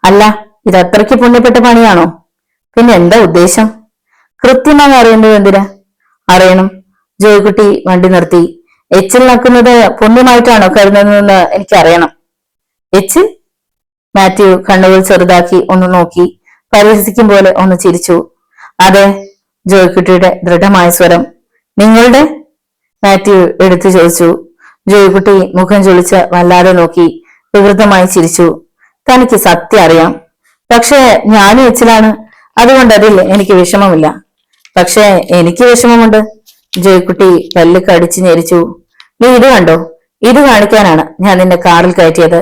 അല്ല, ഇതത്രയ്ക്ക് പുണ്യപ്പെട്ട പണിയാണോ? പിന്നെ എന്താ ഉദ്ദേശം? കൃത്യമായി അറിയേണ്ടത് എന്തിനാ? അറിയണം. ജോയ്ക്കുട്ടി വണ്ടി നിർത്തി. എച്ചിൽ നക്കുന്നത് പുണ്യമായിട്ടാണോ കരുതുന്നതെന്ന് എനിക്കറിയണം. എച്ച്? മാത്യു കണ്ണുകൾ ചെറുതാക്കി ഒന്ന് നോക്കി പരിഹസിക്കും പോലെ ഒന്ന് ചിരിച്ചു. അതെ, ജോയ്ക്കുട്ടിയുടെ ദൃഢമായ സ്വരം. നിങ്ങളുടെ? മാത്യു എടുത്തു ചോദിച്ചു. ജോയ്ക്കുട്ടി മുഖം ചൊളിച്ച് വല്ലാതെ നോക്കി വികൃതമായി ചിരിച്ചു. തനിക്ക് സത്യം അറിയാം, പക്ഷേ ഞാനും എച്ചിലാണ്, അതുകൊണ്ട് അതിൽ എനിക്ക് വിഷമമില്ല. പക്ഷേ എനിക്ക് വിഷമമുണ്ട്. ജോയ്ക്കുട്ടി പല്ല് കടിച്ചു ഞെരിച്ചു. നീ ഇത് കണ്ടോ? ഇത് കാണിക്കാനാണ് ഞാൻ നിന്നെ കാറിൽ കയറ്റിയത്.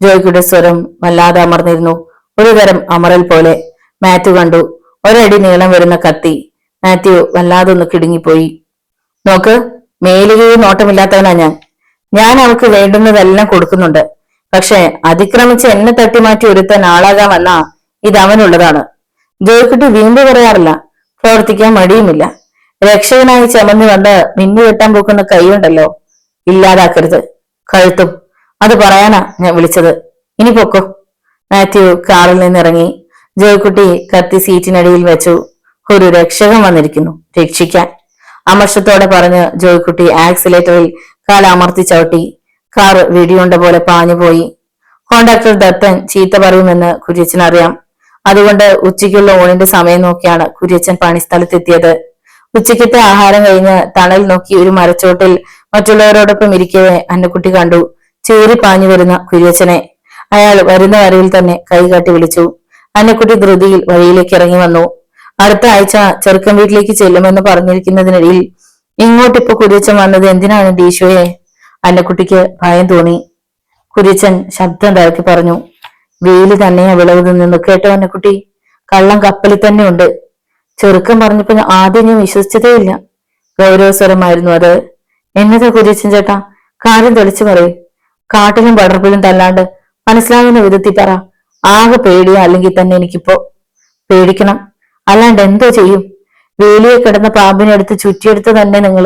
ജോയ്ക്കുട്ടിയുടെ സ്വരം വല്ലാതെ അമർന്നിരുന്നു, ഒരു തരം അമറൽ പോലെ. മാത്യു കണ്ടു, ഒരടി നീളം വരുന്ന കത്തി. മാത്യു വല്ലാതെ ഒന്ന് കിടുങ്ങിപ്പോയി. നോക്ക്, മേലുകയും നോട്ടമില്ലാത്തവനാ ഞാൻ അവൾക്ക് വേണ്ടുന്നതെല്ലാം കൊടുക്കുന്നുണ്ട്. പക്ഷെ അതിക്രമിച്ച് എന്നെ തട്ടിമാറ്റി ഒരുത്താൻ ആളാകാൻ വന്നാ ഇത് അവനുള്ളതാണ്. ജോയ്ക്കുട്ടി വീണ്ടും പറയാറില്ല, പ്രവർത്തിക്കാൻ മടിയുമില്ല. രക്ഷകനായി ചമഞ്ഞു വന്ന് മിന്നു കെട്ടാൻ പോക്കുന്ന കൈയുണ്ടല്ലോ, ഇല്ലാതാക്കരുത്. കഴുത്തും. അത് പറയാനാ ഞാൻ വിളിച്ചത്. ഇനി പൊക്കോ. മാത്യു കാറിൽ നിന്നിറങ്ങി. ജോയ്ക്കുട്ടി കത്തി സീറ്റിനടിയിൽ വെച്ചു. ഒരു രക്ഷകൻ വന്നിരിക്കുന്നു, രക്ഷിക്കാൻ. അമർഷത്തോടെ പറഞ്ഞ് ജോയ്ക്കുട്ടി ആക്സിലേറ്ററിൽ കാലമർത്തി ചവിട്ടി. കാർ വെടിയുണ്ട പോലെ പാഞ്ഞുപോയി. കോൺട്രാക്ടർ ദത്തൻ ചീത്ത പറയുമെന്ന് കുര്യച്ചൻ അറിയാം. അതുകൊണ്ട് ഉച്ചയ്ക്കുള്ള ഊണിന്റെ സമയം നോക്കിയാണ് കുര്യച്ചൻ പണിസ്ഥലത്തെത്തിയത്. ഉച്ചയ്ക്കത്തെ ആഹാരം കഴിഞ്ഞ് തണൽ നോക്കി ഒരു മരച്ചോട്ടിൽ മറ്റുള്ളവരോടൊപ്പം ഇരിക്കവേ അന്നക്കുട്ടി കണ്ടു ചീറി പാഞ്ഞു വരുന്ന കുര്യച്ചനെ. അയാൾ വരുന്ന വരയിൽ തന്നെ കൈകാട്ടി വിളിച്ചു. അന്നക്കുട്ടി ധൃതിയിൽ വഴിയിലേക്ക് ഇറങ്ങി വന്നു. അടുത്ത ആഴ്ച ചെറുക്കൻ വീട്ടിലേക്ക് ചെല്ലുമെന്ന് പറഞ്ഞിരിക്കുന്നതിനിടയിൽ ഇങ്ങോട്ടിപ്പോ കുര്യച്ചൻ വന്നത് എന്തിനാണ് ഡീശോയെ? അന്നക്കുട്ടിക്ക് ഭയം തോന്നി. കുര്യച്ചൻ ശബ്ദം തരക്കി പറഞ്ഞു. വെയില് തന്നെയാ വിളവ് നിന്ന് കേട്ടോ അന്നക്കുട്ടി, കള്ളം കപ്പലിൽ തന്നെ ഉണ്ട്. ചെറുക്കൻ പറഞ്ഞപ്പോ ആദ്യം ഞാൻ വിശ്വസിച്ചതേ ഇല്ല. ഗൗരവസ്വരമായിരുന്നു അത്. എന്നതാ കുര്യച്ചൻ ചേട്ടാ, കാര്യം തെളിച്ചു പറയൂ. കാട്ടിലും പടർപ്പിലും തല്ലാണ്ട് മനസ്സിലാകുന്ന വിധത്തിൽ പറ. ആകെ പേടിയാ അല്ലെങ്കിൽ തന്നെ എനിക്കിപ്പോ. പേടിക്കണം, അല്ലാണ്ട് എന്തോ ചെയ്യും? വേലിയെ കിടന്ന പാമ്പിനെ എടുത്ത് ചുറ്റിയെടുത്ത് തന്നെ നിങ്ങൾ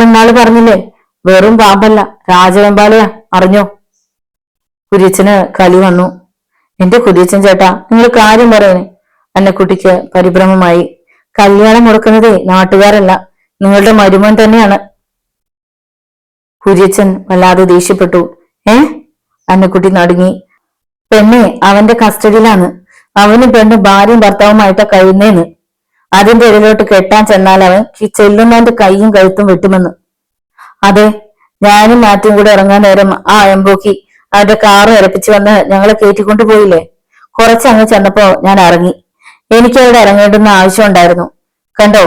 ഇന്നാള് പറഞ്ഞില്ലേ, വെറും പാമ്പല്ല, രാജവെമ്പാലയാ, അറിഞ്ഞോ? കുര്യച്ചന് കലി വന്നു. എന്റെ കുര്യച്ചൻ ചേട്ടാ, നിങ്ങൾ കാര്യം പറയണേ. അന്നക്കുട്ടിക്ക് പരിഭ്രമമായി. കല്യാണം മുടക്കുന്നതേ നാട്ടുകാരല്ല, നിങ്ങളുടെ മരുമോൻ തന്നെയാണ്. കുര്യച്ചൻ വല്ലാതെ ദേഷ്യപ്പെട്ടു. അന്നക്കുട്ടി നടുങ്ങി. പെണ്ണെ അവന്റെ കസ്റ്റഡിയിലാണ്. അവനും പെണ്ണും ഭാര്യയും ഭർത്താവുമായിട്ടാ കഴിയുന്നേന്ന്. അതിന്റെ ഇടയിലോട്ട് കെട്ടാൻ ചെന്നാൽ അവൻ ചെല്ലുന്നവന്റെ കൈയും കഴുത്തും വെട്ടുമെന്ന്. അതെ, ഞാനും മാറ്റും കൂടെ ഇറങ്ങാൻ നേരം ആ എംബോക്കി അവന്റെ കാറ് ഇറപ്പിച്ചു വന്ന് ഞങ്ങളെ കയറ്റിക്കൊണ്ടു പോയില്ലേ. കുറച്ചങ്ങ് ചെന്നപ്പോ ഞാൻ ഇറങ്ങി. എനിക്ക് അവിടെ ഇറങ്ങേണ്ടുന്ന ആവശ്യം ഉണ്ടായിരുന്നു. കണ്ടോ,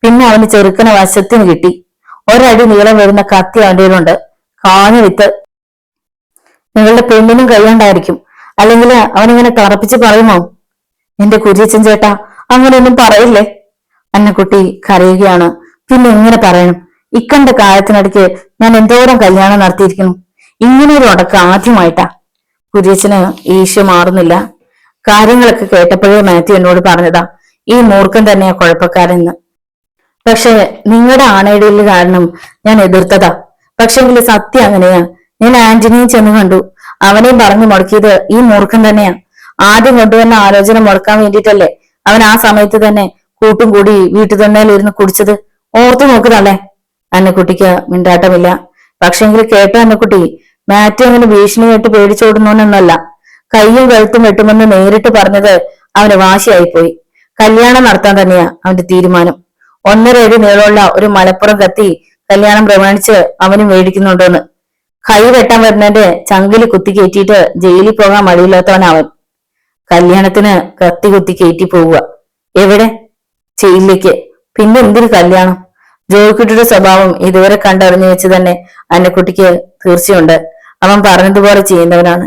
പിന്നെ അവന് ചെറുക്കനെ വശത്തിന് കിട്ടി. ഒരടി നീളം വരുന്ന കത്തി അവന്റെ കാഞ്ഞു വിത്ത്. നിങ്ങളുടെ പെണ്ണിനും കഴിയണ്ടായിരിക്കും, അല്ലെങ്കിൽ അവനിങ്ങനെ തറപ്പിച്ച് പറയുമോ? എന്റെ കുര്യച്ചൻ ചേട്ടാ, അങ്ങനെയൊന്നും പറയില്ലേ. അന്നക്കുട്ടി കരയുകയാണ്. പിന്നെ എങ്ങനെ പറയണം? ഇക്കണ്ട കാലത്തിനിടയ്ക്ക് ഞാൻ എന്തോരം കല്യാണം നടത്തിയിരിക്കുന്നു. ഇങ്ങനെയൊരു ഉടക്ക് ആദ്യമായിട്ടാ. കുര്യച്ചന് ഈശോ മാറുന്നില്ല. കാര്യങ്ങളൊക്കെ കേട്ടപ്പോഴേ മാത്യു എന്നോട് പറഞ്ഞതാ, ഈ മൂർഖൻ തന്നെയാ കുഴപ്പക്കാരെന്ന്. പക്ഷെ നിങ്ങളുടെ ആണയിടയിൽ കാരണം ഞാൻ എതിർത്തതാ. പക്ഷെങ്കിൽ സത്യം അങ്ങനെയാ. ഞാൻ ആന്റണിയെ ചെന്ന് കണ്ടു. അവനെയും പറഞ്ഞു മുടക്കിയത് ഈ മൂർഖൻ തന്നെയാ. ആദ്യം കൊണ്ടുവന്ന ആലോചന മുടക്കാൻ വേണ്ടിയിട്ടല്ലേ അവൻ ആ സമയത്ത് തന്നെ കൂട്ടും കൂടി വീട്ടു തന്നേലിരുന്ന് കുടിച്ചത്. ഓർത്തു നോക്കുന്നല്ലേ. അന്നക്കുട്ടിക്ക് മിണ്ടാട്ടമില്ല. പക്ഷെങ്കിൽ കേട്ട അന്നക്കുട്ടി, മാത്യു അങ്ങനെ ഭീഷണി കേട്ട് പേടിച്ചോടുന്നോന്നല്ല. കയ്യും കഴുത്തും വെട്ടുമെന്ന് നേരിട്ട് പറഞ്ഞത് അവന് വാശിയായിപ്പോയി. കല്യാണം നടത്താൻ തന്നെയാ അവന്റെ തീരുമാനം. 1.5 അടി നീളമുള്ള ഒരു മലപ്പുറം കത്തി കല്യാണം പ്രമാണിച്ച് അവനും മേടിക്കുന്നുണ്ടോന്ന്. കൈ വെട്ടാൻ വരുന്നതിന്റെ ചങ്കില് കുത്തി കയറ്റിയിട്ട് ജയിലിൽ പോകാൻ മടിയില്ലാത്തവനവൻ. കല്യാണത്തിന് കത്തി കുത്തി കയറ്റി പോവുക. എവിടെ? ജയിലിലേക്ക്. പിന്നെ എന്തൊരു കല്യാണം? ജോയ്ക്കുട്ടിയുടെ സ്വഭാവം ഇതുവരെ കണ്ടറിഞ്ഞു വെച്ച് തന്നെ അന്നക്കുട്ടിക്ക് തീർച്ചയുണ്ട്. അവൻ പറഞ്ഞതുപോലെ ചെയ്യുന്നവനാണ്.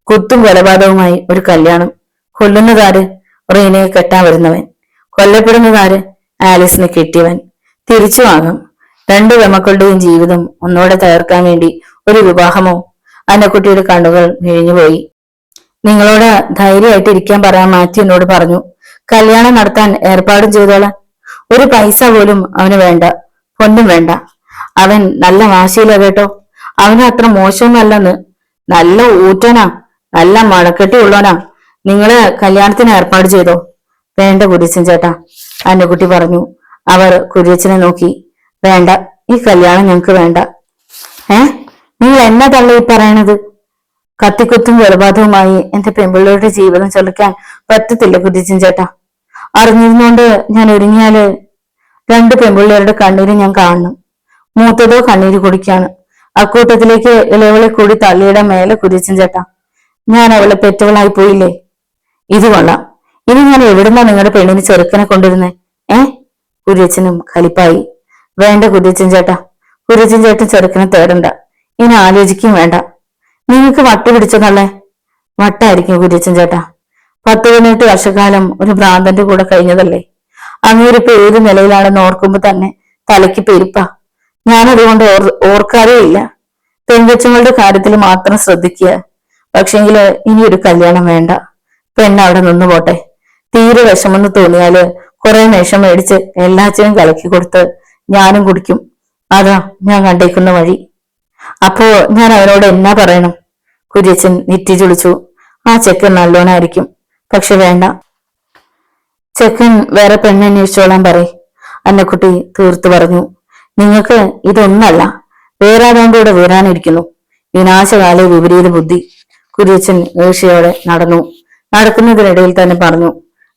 കുത്തും കൊലപാതകവുമായി ഒരു കല്യാണം. കൊല്ലുന്നതാര്? റീനയെ കെട്ടാൻ വരുന്നവൻ. കൊല്ലപ്പെടുന്നതാര്? ആലിസിനെ കെട്ടിയവൻ. തിരിച്ചു വാങ്ങും. 2 പെമക്കളുടെയും ജീവിതം ഒന്നോടെ തകർക്കാൻ വേണ്ടി ഒരു വിവാഹമോ? അന്നക്കുട്ടിയുടെ കണ്ണുകൾ വിഴിഞ്ഞുപോയി. നിങ്ങളോട് ധൈര്യമായിട്ട് ഇരിക്കാൻ പറയാൻ മാത്യു എന്നോട് പറഞ്ഞു. കല്യാണം നടത്താൻ ഏർപ്പാടും ചെയ്തോളാൻ. ഒരു പൈസ പോലും അവന് വേണ്ട, പൊന്നും വേണ്ട. അവൻ നല്ല വാശിയില്ല കേട്ടോ. അവന് അത്ര മോശമൊന്നല്ലെന്ന്. നല്ല ഊറ്റനാ, നല്ല മണക്കെട്ടി ഉള്ളവനാ. നിങ്ങള് കല്യാണത്തിന് ഏർപ്പാട് ചെയ്തോ? വേണ്ട കുര്യച്ചൻ ചേട്ടാ, അന്നക്കുട്ടി പറഞ്ഞു. അവർ കുര്യച്ചനെ നോക്കി. വേണ്ട, ഈ കല്യാണം ഞങ്ങക്ക് വേണ്ട. നിങ്ങൾ എന്നാ തള്ളി പറയണത്? കത്തിക്കുത്തും കൊലപാതകവുമായി എന്റെ പെൺപിള്ളേരുടെ ജീവിതം ചൊലിക്കാൻ പറ്റത്തില്ല കുര്യച്ചൻ ചേട്ടാ. അറിഞ്ഞിരുന്നോണ്ട് ഞാൻ ഒരുങ്ങിയാല് രണ്ട് പെൺപിള്ളേരുടെ കണ്ണീര് ഞാൻ കാണണം. മൂത്തതോ കണ്ണീര് കുടിക്കാണ്. അക്കൂട്ടത്തിലേക്ക് ഇളവളെ കൂടി തള്ളിയുടെ മേലെ കുരിച്ചൻ ചേട്ടാ, ഞാൻ അവളെ പെറ്റവളായി പോയില്ലേ. ഇത് കൊള്ളാം. ഇനി ഞാൻ എവിടുന്നാ നിങ്ങളുടെ പെണ്ണിന് ചെറുക്കനെ കൊണ്ടിരുന്നേ? കുര്യച്ചനും കലിപ്പായി. വേണ്ട കുര്യച്ചൻ ചേട്ടാ, കുര്യച്ചൻ ചേട്ടൻ ചെറുക്കനെ തേടണ്ട. ഇനി ആലോചിക്കും വേണ്ട. നിങ്ങൾക്ക് വട്ട് പിടിച്ചതല്ലേ? വട്ടായിരിക്കും കുര്യച്ചൻ ചേട്ടാ. 10-18 വർഷക്കാലം ഒരു ഭ്രാന്തന്റെ കൂടെ കഴിഞ്ഞതല്ലേ. അങ്ങേരിപ്പോ ഏത് നിലയിലാണെന്ന് ഓർക്കുമ്പോ തന്നെ തലയ്ക്ക് പെരുപ്പാ. ഞാനതുകൊണ്ട് ഓർക്കാറേ ഇല്ല. പെൺകൊച്ചുങ്ങളുടെ കാര്യത്തിൽ മാത്രം ശ്രദ്ധിക്കുക. പക്ഷെങ്കില് ഇനിയൊരു കല്യാണം വേണ്ട. പെണ്ണ് അവിടെ നിന്ന് പോട്ടെ. തീരെ വിഷമെന്ന് തോന്നിയാല് കുറെ വിഷം മേടിച്ച് എല്ലാറ്റിനും കലക്കി കൊടുത്ത് ഞാനും കുടിക്കും. അതാ ഞാൻ കണ്ടേക്കുന്ന വഴി. അപ്പോ ഞാൻ അവരോട് എന്നാ പറയണം? കുര്യച്ചൻ നെറ്റി ചുളിച്ചു. ആ ചെക്കൻ നല്ലോണായിരിക്കും. പക്ഷെ വേണ്ട. ചെക്കൻ വേറെ പെണ്ണന്വേഷിച്ചോളാൻ പറയും. അന്നക്കുട്ടി തീർത്തു പറഞ്ഞു. നിങ്ങൾക്ക് ഇതൊന്നല്ല, വേറെ ആരാണ്ട് കൂടെ വരാനിരിക്കുന്നു. വിനാശകാല വിപരീത ബുദ്ധി. കുര്യച്ചൻ ഈർഷ്യയോടെ നടന്നു. നടക്കുന്നതിനിടയിൽ തന്നെ പറഞ്ഞു,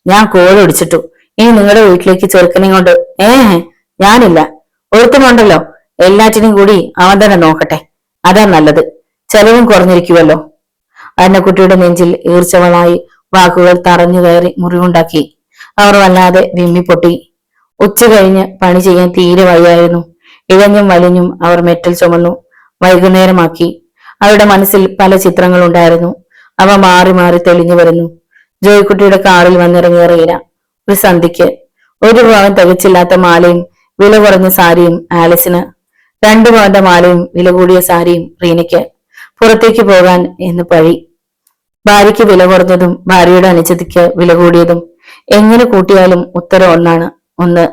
ഞാൻ കോഴൊടിച്ചിട്ടു. ഇനി നിങ്ങളുടെ വീട്ടിലേക്ക് ചെറുക്കനെ കൊണ്ട് ഞാനില്ല. ഒരുത്തമുണ്ടല്ലോ, എല്ലാറ്റിനും കൂടി അവൻ തന്നെ നോക്കട്ടെ. അതാ നല്ലത്. ചെലവും കുറഞ്ഞിരിക്കുമല്ലോ. അന്നക്കുട്ടിയുടെ നെഞ്ചിൽ ഈർച്ചവളായി വാക്കുകൾ തറഞ്ഞു കയറി മുറിവുണ്ടാക്കി. അവർ വല്ലാതെ വിമ്മിപ്പൊട്ടി. ഉച്ച കഴിഞ്ഞ് പണി ചെയ്യാൻ തീരെ വയ്യായിരുന്നു. ഇഴഞ്ഞും വലിഞ്ഞും അവർ മെറ്റൽ ചുമന്നു. വൈകുന്നേരമാക്കി. അവരുടെ മനസ്സിൽ പല ചിത്രങ്ങളുണ്ടായിരുന്നു. അവ മാറി മാറി തെളിഞ്ഞു വരുന്നു. ജോയ്ക്കുട്ടിയുടെ കാറിൽ വന്നിറങ്ങിയ റീന ഒരു സന്ധ്യയ്ക്ക് 1 പവൻ തികച്ചില്ലാത്ത മാലയും വില കുറഞ്ഞ സാരിയും ആലിസിന്, 2 പവന്റെ മാലയും വില കൂടിയ സാരിയും റീനയ്ക്ക്. പുറത്തേക്ക് പോകാൻ എന്ന് പഴി. ഭാര്യയ്ക്ക് വില കുറഞ്ഞതും ഭാര്യയുടെ അനുജത്തിക്ക് വില കൂടിയതും എങ്ങനെ കൂട്ടിയാലും ഉത്തരം ഒന്നാണ്. ഒന്ന്.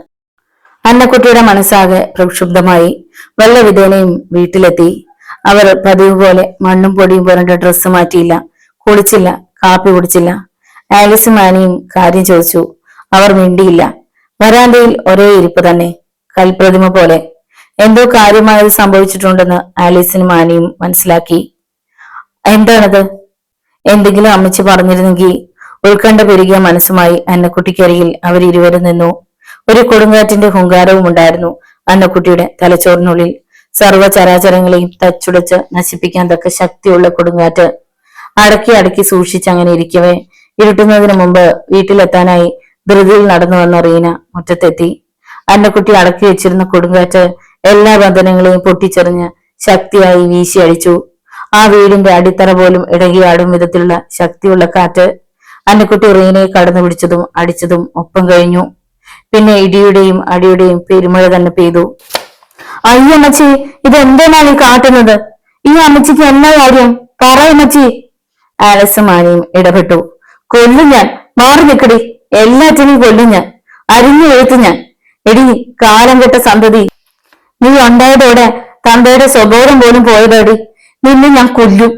അന്നക്കുട്ടിയുടെ മനസ്സാകെ പ്രക്ഷുബ്ധമായി. വല്ല വിധേനയും വീട്ടിലെത്തി. അവർ പതിവ് പോലെ മണ്ണും പൊടിയും പുരണ്ട ഡ്രസ്സ് മാറ്റിയില്ല, കുളിച്ചില്ല, കാപ്പി കുടിച്ചില്ല. ആലിസും ആനിയും കാര്യം ചോദിച്ചു. അവർ മിണ്ടിയില്ല. വരാന്തയിൽ ഒരേ ഇരിപ്പ് തന്നെ, കൽപ്രതിമ പോലെ. എന്തോ കാര്യമായത് സംഭവിച്ചിട്ടുണ്ടെന്ന് ആലീസിനും ആനിയും മനസ്സിലാക്കി. എന്താണത്? എന്തെങ്കിലും അമ്മച്ചി പറഞ്ഞിരുന്നെങ്കിൽ. ഉത്കണ്ഠ പെരുകിയ മനസ്സുമായി അന്നക്കുട്ടിക്കരികിൽ അവരിരുവരും നിന്നു. ഒരു കൊടുങ്കാറ്റിന്റെ ഹുങ്കാരവും ഉണ്ടായിരുന്നു അന്നക്കുട്ടിയുടെ തലച്ചോറിനുള്ളിൽ. സർവ്വചരാചരങ്ങളെയും തച്ചുടച്ച് നശിപ്പിക്കാൻ തക്ക ശക്തിയുള്ള കൊടുങ്കാറ്റ്. അടക്കി അടക്കി സൂക്ഷിച്ചങ്ങനെ ഇരിക്കവേ ഇരുട്ടുന്നതിന് മുമ്പ് വീട്ടിലെത്താനായി ധൃതിയിൽ നടന്നു വന്ന റീന മുറ്റത്തെത്തി. അന്നക്കുട്ടി അടക്കി വെച്ചിരുന്ന കൊടുങ്കാറ്റ് എല്ലാ ബന്ധനങ്ങളെയും പൊട്ടിച്ചെറിഞ്ഞ് ശക്തിയായി വീശി അടിച്ചു. ആ വീടിന്റെ അടിത്തറ പോലും ഇടകിയാടും വിധത്തിലുള്ള ശക്തിയുള്ള കാറ്റ്. അന്നക്കുട്ടി റീനയെ കടന്നു പിടിച്ചതും അടിച്ചതും ഒപ്പം കഴിഞ്ഞു. പിന്നെ ഇടിയുടെയും അടിയുടെയും പെരുമഴ തന്നെ പെയ്തു. അയ്യമ്മച്ചി, ഇതെന്താണ് ഈ കാട്ടുന്നത്? ഈ അമ്മച്ചിക്ക് എന്നാ കാര്യം? പറയമ്മച്ചി. ആലസും ആനയും ഇടപെട്ടു. കൊല്ലും ഞാൻ. മാറി നിൽക്കടി. എല്ലാറ്റിനെയും കൊല്ലും ഞാൻ. അരിഞ്ഞു എഴുത്തു ഞാൻ. എടി കാലം കെട്ട സന്തതി, നീ ഉണ്ടായതോടെ തന്തയുടെ സ്വബോധം പോലും പോയതോടി. നിന്നെ ഞാൻ കൊല്ലും.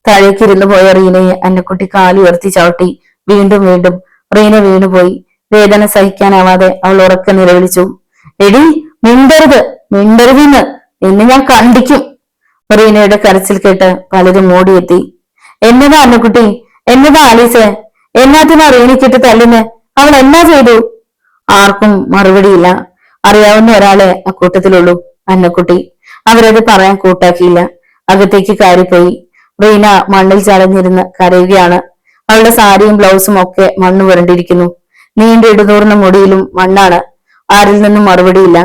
താഴേക്കിരുന്നു പോയ റീനയെ അന്നക്കുട്ടി കാലുയർത്തി ചവിട്ടി. വീണ്ടും വീണ്ടും റീന വീണുപോയി. വേദന സഹിക്കാനാവാതെ അവൾ ഉറക്കെ നിലവിളിച്ചു. എടി മിണ്ടരുത്, മിണ്ടരുതെന്ന്. നിന്നെ ഞാൻ കണ്ടിക്കും. റീനയുടെ കരച്ചിൽ കേട്ട് പലരും ഓടിയെത്തി. എന്നതാ അന്നക്കുട്ടി? എന്നതാ ആലീസ്? എന്നാത്തിനാ റീനക്കിട്ട് തല്ലുന്നേ? അവൾ എന്നാ ചെയ്തു? ആർക്കും മറുപടിയില്ല. അറിയാവുന്ന ഒരാളെ അക്കൂട്ടത്തിലുള്ളൂ, അന്നക്കുട്ടി. അവരത് പറയാൻ കൂട്ടാക്കിയില്ല. അകത്തേക്ക് കയറിപ്പോയി. റീന മണ്ണിൽ ചടഞ്ഞിരുന്ന് കരയുകയാണ്. അവളുടെ സാരിയും ബ്ലൗസും ഒക്കെ മണ്ണ് പുരണ്ടിരിക്കുന്നു. നീണ്ട ഇടുതൂർന്ന മുടിയിലും മണ്ണാണ്. ആരിൽ നിന്നും മറുപടിയില്ല.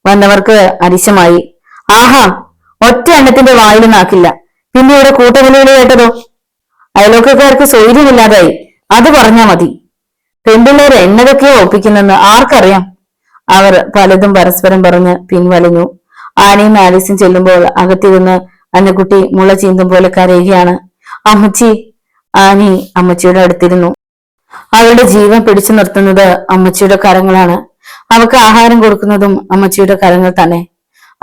വന്നവർക്ക് അരിശമായി. ആഹാ, ഒറ്റ എണ്ണത്തിന്റെ വായിൽ നാക്കില്ല. പിന്നെ ഇവിടെ കൂട്ടവിളികള് കേട്ടതോ? അയലോക്കക്കാർക്ക് സ്വൈര്യമില്ലാതായി. അത് പറഞ്ഞാ മതി. പെൺപിള്ളേർ എന്നതൊക്കെയോ ഒപ്പിക്കുന്നെന്ന് ആർക്കറിയാം? അവർ പലതും പരസ്പരം പറഞ്ഞ് പിൻവലിഞ്ഞു. ആനയും ആലീസും ചെല്ലുമ്പോൾ അകത്തിരുന്ന് അന്നക്കുട്ടി മുള ചീന്തും പോലെ കരയുകയാണ്. അമ്മച്ചി. ആനി അമ്മച്ചിയുടെ അടുത്തിരുന്നു. അവളുടെ ജീവൻ പിടിച്ചു നിർത്തുന്നത് അമ്മച്ചിയുടെ കരങ്ങളാണ്. അവൾക്ക് ആഹാരം കൊടുക്കുന്നതും അമ്മച്ചിയുടെ കരങ്ങൾ തന്നെ.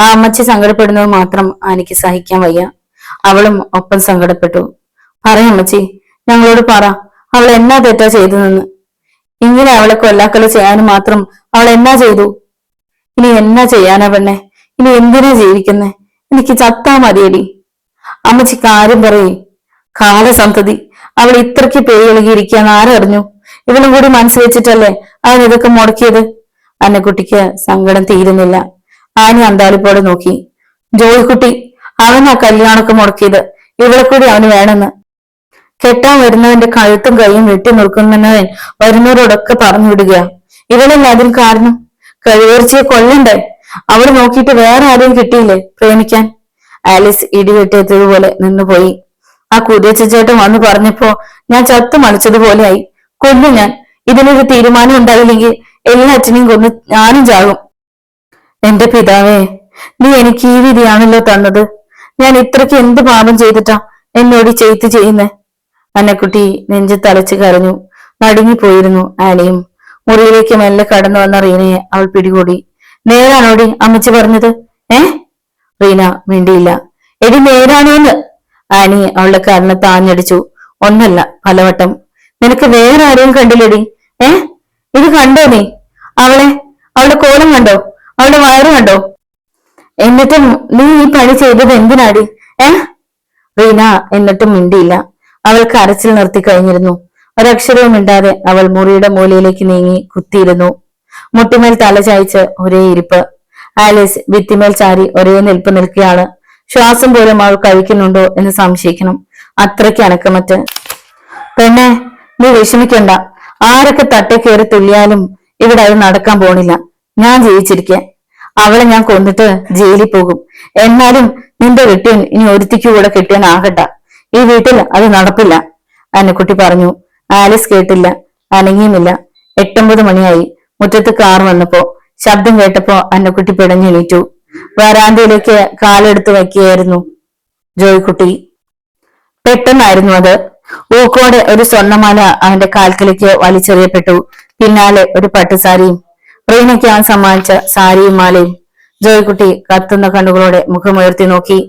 ആ അമ്മച്ചി സങ്കടപ്പെടുന്നത് മാത്രം ആനിക്ക് സഹിക്കാൻ വയ്യ. അവളും ഒപ്പം സങ്കടപ്പെട്ടു. പറയമ്മച്ചി, ഞങ്ങളോട് പറ, അവൾ എന്നാ തെറ്റാ ചെയ്തതെന്ന്. ഇങ്ങനെ അവളെ കൊല്ലാക്കൊല ചെയ്യാനും മാത്രം അവൾ എന്നാ ചെയ്തു? ഇനി എന്നാ ചെയ്യാനാ പെണ്ണെ? ഇനി എന്തിനാ ജീവിക്കുന്നേ? എനിക്ക് ചത്താ മതിയടി. അമ്മച്ചി കാര്യം പറയേ. കാലസന്തതി, അവൾ ഇത്രയ്ക്ക് പേയൊഴുകിയിരിക്കാന്ന് ആരറിഞ്ഞു? ഇവനും കൂടി മനസ്സ് വെച്ചിട്ടല്ലേ അവൻ ഇതൊക്കെ മുടക്കിയത്. അന്നക്കുട്ടിക്ക് സങ്കടം തീരുന്നില്ല. ആനി അന്താളിപ്പോടെ നോക്കി. ജോയിക്കുട്ടി, അവൻ ആ കല്യാണമൊക്കെ മുടക്കിയത് ഇവളെ കൂടി അവന് വേണമെന്ന്. കെട്ടാൻ വരുന്നവന്റെ കഴുത്തും കൈയും വെട്ടി നിൽക്കുന്നവൻ വരുന്നവരോടൊക്കെ പറഞ്ഞു വിടുക. ഇവളല്ല അതിന് കാരണം. കഴിവേർച്ചയെ കൊല്ലണ്ടേ? അവള് നോക്കിയിട്ട് വേറെ ആരെയും കിട്ടിയില്ലേ പ്രേമിക്കാൻ? ആലിസ് ഇടിവെട്ടിയതുപോലെ നിന്നുപോയി. ആ കുതിയച്ചേട്ടൻ വന്ന് പറഞ്ഞപ്പോ ഞാൻ ചത്തു മണിച്ചതുപോലെയായി. കൊല്ലും ഞാൻ. ഇതിനൊരു തീരുമാനം ഉണ്ടായില്ലെങ്കിൽ എല്ലാറ്റിനെയും കൊന്ന് ഞാനും ചാകും. എന്റെ പിതാവേ, നീ എനിക്ക് ഈ വിധിയാണല്ലോ തന്നത്. ഞാൻ ഇത്രയ്ക്ക് എന്ത് പാപം ചെയ്തിട്ടാ എന്നോട് ചെയ്ത് ചെയ്യുന്നേ? അന്നക്കുട്ടി നെഞ്ചു തലച്ച് കരഞ്ഞു. നടുങ്ങിപ്പോയിരുന്നു ആനയും. മുറിയിലേക്ക് മെല്ലെ കടന്നു വന്ന റീനയെ അവൾ പിടികൂടി. നേരാണോടി അമ്മച്ചി പറഞ്ഞത്? റീന മിണ്ടിയില്ല. എടി നേരാണോന്ന്? ആനി അവളുടെ കരണ താഞ്ഞടിച്ചു. ഒന്നല്ല പലവട്ടം. നിനക്ക് വേറെ ആരെയും കണ്ടില്ലടി? ഇത് കണ്ടോ നീ? അവളുടെ കോലം കണ്ടോ? അവളുടെ വയറ് കണ്ടോ? എന്നിട്ടും നീ ഈ പണി ചെയ്തത് എന്തിനാടി? റീന എന്നിട്ടും മിണ്ടിയില്ല. അവൾ കരച്ചിൽ നിർത്തി കഴിഞ്ഞിരുന്നു. ഒരക്ഷരവും മിണ്ടാതെ അവൾ മുറിയുടെ മൂലയിലേക്ക് നീങ്ങി കുത്തിയിരുന്നു. മുട്ടിമേൽ തല ചായച്ച് ഒരേ ഇരിപ്പ്. ആലിസ് ഭിത്തിമേൽ ചാരി ഒരേ നിൽപ്പ് നിൽക്കുകയാണ്. ശ്വാസം പോലും അവൾ കഴിക്കുന്നുണ്ടോ എന്ന് സംശയിക്കണം. അത്രയ്ക്ക് അനക്കമറ്റ്. പെണ്ണെ, നീ വിഷമിക്കണ്ട. ആരൊക്കെ തട്ടേ കയറി തുള്ളിയാലും ഇവിടെ അത് നടക്കാൻ പോണില്ല. ഞാൻ ജീവിച്ചിരിക്കെ. അവളെ ഞാൻ കൊന്നിട്ട് ജയിലിൽ പോകും. എന്നാലും നിന്റെ കെട്ടിയൻ ഇനി ഒരുത്തിക്ക് കൂടെ കെട്ടിയനാകട്ട. ഈ വീട്ടിൽ അത് നടപ്പില്ല, അന്നക്കുട്ടി പറഞ്ഞു. ആലിസ് കേട്ടില്ല, അനങ്ങിയുമില്ല. 8-9 മണിയായി. മുറ്റത്ത് കാർ വന്നപ്പോ ശബ്ദം കേട്ടപ്പോ അന്നക്കുട്ടി പിടഞ്ഞെണീറ്റു. വരാന്തയിലേക്ക് കാലെടുത്ത് വയ്ക്കുകയായിരുന്നു ജോയിക്കുട്ടി. പെട്ടെന്നായിരുന്നു അത്. ഊക്കോടെ ഒരു സ്വർണ്ണമാല അവന്റെ കാൽക്കലേക്ക് വലിച്ചെറിയപ്പെട്ടു. പിന്നാലെ ഒരു പട്ടുസാരിയും. റീനയ്ക്ക് അവൻ സമ്മാനിച്ച സാരിയും മാലയും. ജോയിക്കുട്ടി കത്തുന്ന കണ്ണുകളോടെ മുഖമുയർത്തി നോക്കി.